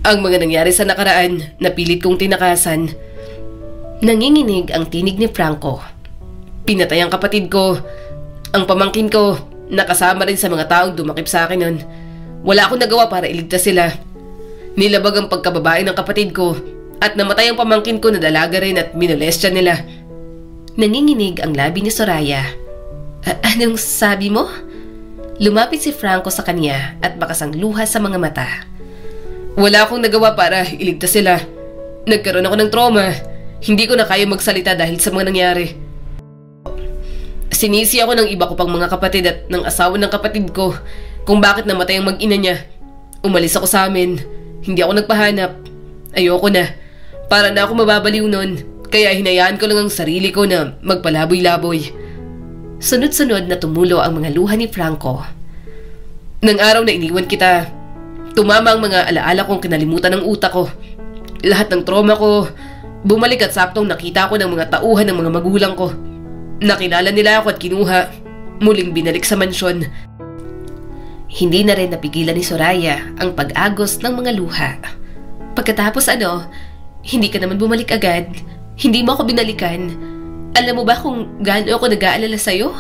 Ang mga nangyari sa nakaraan, napilit kong tinakasan. Nanginginig ang tinig ni Franco. Pinatay ang kapatid ko. Ang pamangkin ko, nakasama rin sa mga taong dumakip sa akin nun. Wala akong nagawa para iligtas sila. Nilabag ang pagkababae ng kapatid ko at namatay ang pamangkin ko na dalaga rin at minolestya nila. Nanginginig ang labi ni Soraya. Anong sabi mo? Lumapit si Franco sa kanya at bakas ang luha sa mga mata. Wala akong nagawa para iligtas sila. Nagkaroon ako ng trauma. Hindi ko na kaya magsalita dahil sa mga nangyari. Sinisi ako ng iba ko pang mga kapatid at ng asawa ng kapatid ko kung bakit namatay ang mag-ina niya. Umalis ako sa amin. Hindi ako nagpahanap. Ayoko na. Para na ako mababaliw nun. Kaya hinayaan ko lang ang sarili ko na magpalaboy-laboy. Sunod-sunod na tumulo ang mga luha ni Franco. Nang araw na iniwan kita, tumama ang mga alaala kong kinalimutan ng utak ko. Lahat ng trauma ko, bumalik at saktong nakita ko ng mga tauhan ng mga magulang ko. Nakilala nila ako at kinuha. Muling binalik sa mansyon. Hindi na rin napigilan ni Soraya ang pag-agos ng mga luha. Pagkatapos hindi ka naman bumalik agad. Hindi mo ako binalikan. Alam mo ba kung gaano ako nag-aalala sa'yo?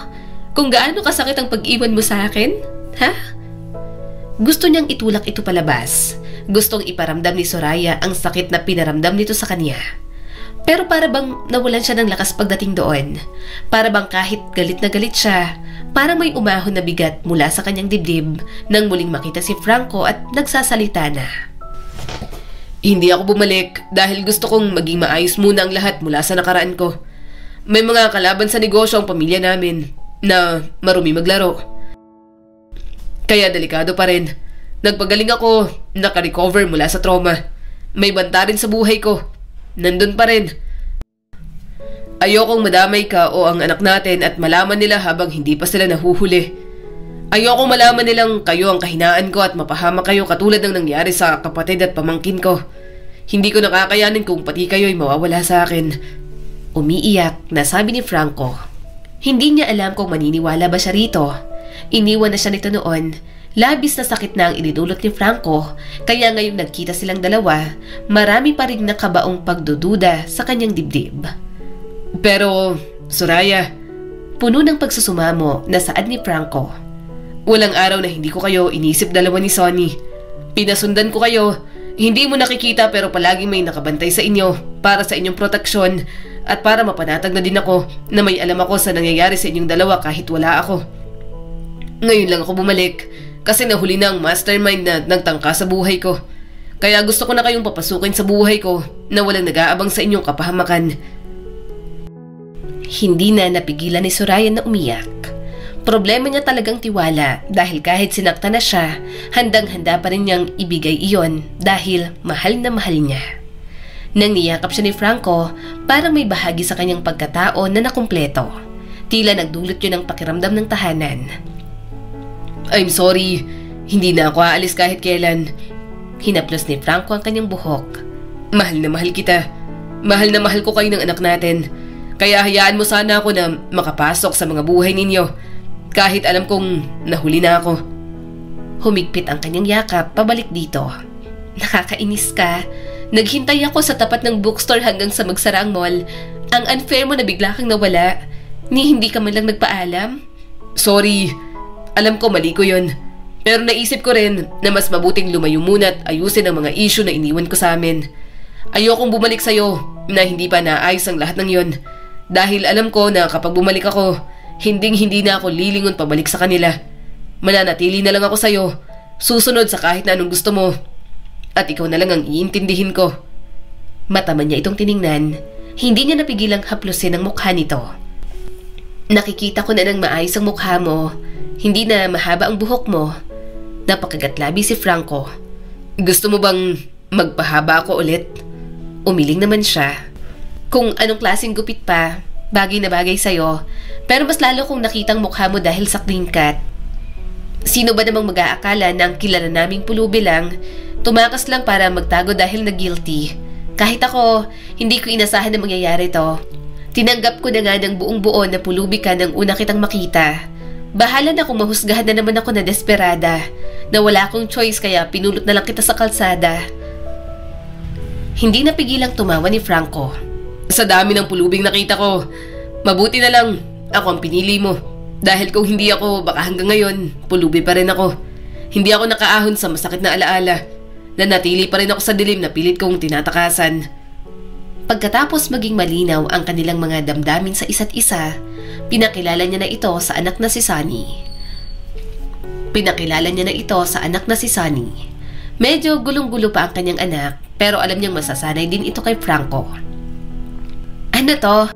Kung gaano kasakit ang pag-iwan mo sa akin? Ha? Gusto niyang itulak ito palabas. Gustong iparamdam ni Soraya ang sakit na pinaramdam nito sa kanya. Pero para bang nawalan siya ng lakas pagdating doon. Para bang kahit galit na galit siya, parang may umahon na bigat mula sa kanyang dibdib nang muling makita si Franco at nagsasalita na. Hindi ako bumalik dahil gusto kong maging maayos muna ang lahat mula sa nakaraan ko. May mga kalaban sa negosyo ang pamilya namin na marumi maglaro. Kaya delikado pa rin. Nagpagaling ako, nakarecover mula sa trauma. May banta rin sa buhay ko. Nandun pa rin. Ayokong madamay ka o ang anak natin at malaman nila habang hindi pa sila nahuhuli. Ayokong malaman nilang kayo ang kahinaan ko at mapahama kayo katulad ng nangyari sa kapatid at pamangkin ko. Hindi ko nakakayanin kung pati kayo'y mawawala sa akin. Umiiyak na sabi ni Franco. Hindi niya alam kung maniniwala ba siya rito. Iniwan na siya nito noon. Labis na sakit na ang inidulot ni Franco, kaya ngayong nagkita silang dalawa, marami pa rin nakabaong pagdududa sa kanyang dibdib. Pero, Soraya, puno ng pagsusumamo na saad ni Franco. Walang araw na hindi ko kayo inisip dalawa ni Sonny. Pinasundan ko kayo, hindi mo nakikita pero palaging may nakabantay sa inyo para sa inyong proteksyon at para mapanatag na din ako na may alam ako sa nangyayari sa inyong dalawa kahit wala ako. Ngayon lang ako bumalik kasi nahuli na ang mastermind na nagtangka sa buhay ko. Kaya gusto ko na kayong papasukin sa buhay ko na walang nag-aabang sa inyong kapahamakan. Hindi na napigilan ni Soraya na umiyak. Problema niya talagang tiwala dahil kahit sinaktan na siya, handang-handa pa rin niyang ibigay iyon dahil mahal na mahal niya. Nang niyakap siya ni Franco, parang may bahagi sa kanyang pagkatao na nakumpleto. Tila nagdulot yun ng pakiramdam ng tahanan. I'm sorry, hindi na ako aalis kahit kailan. Hinaplos ni Franco ang kanyang buhok. Mahal na mahal kita. Mahal na mahal ko kayo ng anak natin. Kaya hayaan mo sana ako na makapasok sa mga buhay ninyo. Kahit alam kong nahuli na ako. Humigpit ang kanyang yakap pabalik dito. Nakakainis ka. Naghintay ako sa tapat ng bookstore hanggang sa magsara ang mall. Ang unfair mo na bigla kang nawala. Ni hindi ka man lang nagpaalam. Sorry. Alam ko mali ko yun. Pero naisip ko rin na mas mabuting lumayo muna at ayusin ang mga issue na iniwan ko sa amin. Ayokong bumalik sa'yo na hindi pa naayos ang lahat ng yon. Dahil alam ko na kapag bumalik ako, hindi na ako lilingon pabalik sa kanila. Mananatili na lang ako sa'yo. Susunod sa kahit na anong gusto mo. At ikaw na lang ang iintindihin ko. Mataman niya itong tiningnan. Hindi niya napigilang haplusin ang mukha nito. Nakikita ko na ng maayos ang mukha mo. Hindi na mahaba ang buhok mo. Napakagatlabi si Franco. Gusto mo bang magpahaba ako ulit? Umiling naman siya. Kung anong klaseng gupit pa, bagay na bagay sa'yo. Pero mas lalo kong nakitang mukha mo dahil sa clean cut. Sino ba namang mag-aakala na ang kilala naming pulubi lang, tumakas lang para magtago dahil na guilty. Kahit ako, hindi ko inasahan na mangyayari to. Tinanggap ko na nga ng buong buo na pulubi ka nang una kitang makita. Bahala na kung mahusgahan na naman ako na desperada, na wala akong choice kaya pinulot na lang kita sa kalsada. Hindi napigilang tumawa ni Franco. Sa dami ng pulubing nakita ko, mabuti na lang ako ang pinili mo. Dahil kung hindi ako, baka hanggang ngayon, pulubi pa rin ako. Hindi ako nakaahon sa masakit na alaala. Nanatili pa rin ako sa dilim na pilit kong tinatakasan. Pagkatapos maging malinaw ang kanilang mga damdamin sa isa't isa, pinakilala niya na ito sa anak na si Sunny. Medyo gulong-gulo pa ang kanyang anak, pero alam niyang masasanay din ito kay Franco. Ano to?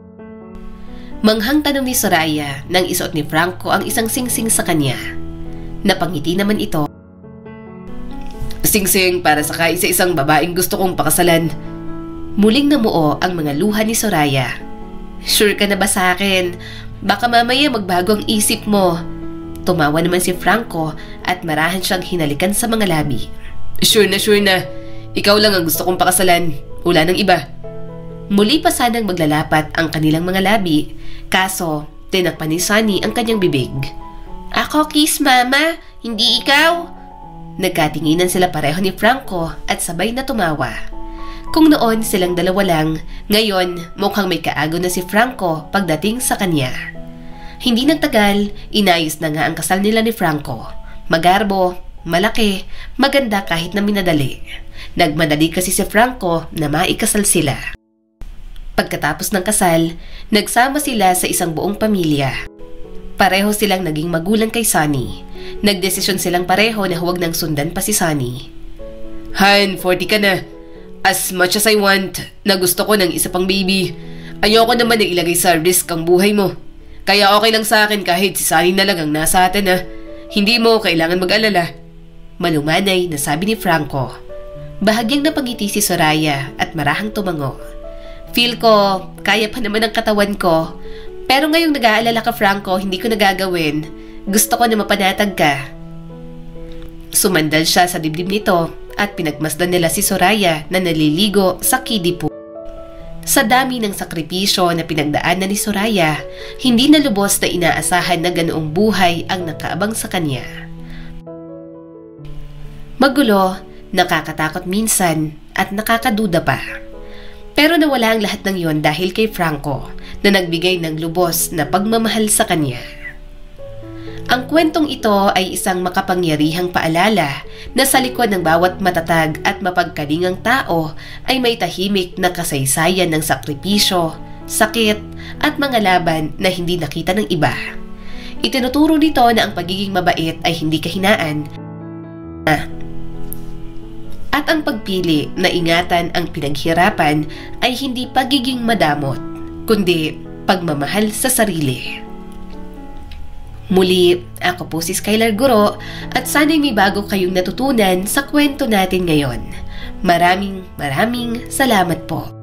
Manghang tanong ni Soraya nang isuot ni Franco ang isang singsing sa kanya. Napangiti naman ito. Singsing para sa kaisa-isang babaeng gusto kong pakasalan. Muling namuo ang mga luha ni Soraya. Sure ka na ba sa akin? Baka mamaya magbago ang isip mo. Tumawa naman si Franco at marahan siyang hinalikan sa mga labi. Sure na. Ikaw lang ang gusto kong pakasalan. Wala nang iba. Muli pa sanang maglalapat ang kanilang mga labi, kaso tinakpan ni Sunny ang kanyang bibig. Ako kiss mama, hindi ikaw. Nagkatinginan sila pareho ni Franco at sabay na tumawa. Kung noon silang dalawa lang, ngayon mukhang may kaago na si Franco pagdating sa kanya. Hindi nagtagal, inayos na nga ang kasal nila ni Franco. Magarbo, malaki, maganda kahit na minadali. Nagmadali kasi si Franco na maikasal sila. Pagkatapos ng kasal, nagsama sila sa isang buong pamilya. Pareho silang naging magulang kay Sunny. Nagdesisyon silang pareho na huwag nang sundan pa si Sunny. Han, 40 ka na. As much as I want, na gusto ko ng isa pang baby. Ayoko naman na ilagay sa risk ang buhay mo. Kaya okay lang sa akin kahit si Sunny na lang ang nasa atin ha. Hindi mo kailangan mag-alala. Malumanay na sabi ni Franco. Bahagyang napangiti si Soraya at marahang tumango. Feel ko, kaya pa naman ang katawan ko. Pero ngayong nag-aalala ka Franco, hindi ko nagagawin. Gusto ko na mapanatag ka. Sumandal siya sa dibdib nito at pinagmasdan nila si Soraya na naliligo sa kiddie pool. Sa dami ng sakripisyo na pinagdaanan ni Soraya, hindi na lubos na inaasahan na ganoong buhay ang nakaabang sa kanya. Magulo, nakakatakot minsan at nakakaduda pa. Pero nawala ang lahat ng yon dahil kay Franco na nagbigay ng lubos na pagmamahal sa kanya. Ang kwentong ito ay isang makapangyarihang paalala na sa likod ng bawat matatag at mapagkalingang tao ay may tahimik na kasaysayan ng sakripisyo, sakit at mga laban na hindi nakita ng iba. Itinuturo nito na ang pagiging mabait ay hindi kahinaan at ang pagpili na ingatan ang pinaghirapan ay hindi pagiging madamot, kundi pagmamahal sa sarili. Muli, ako po si Skylar Guro at sana'y may bago kayong natutunan sa kwento natin ngayon. Maraming salamat po.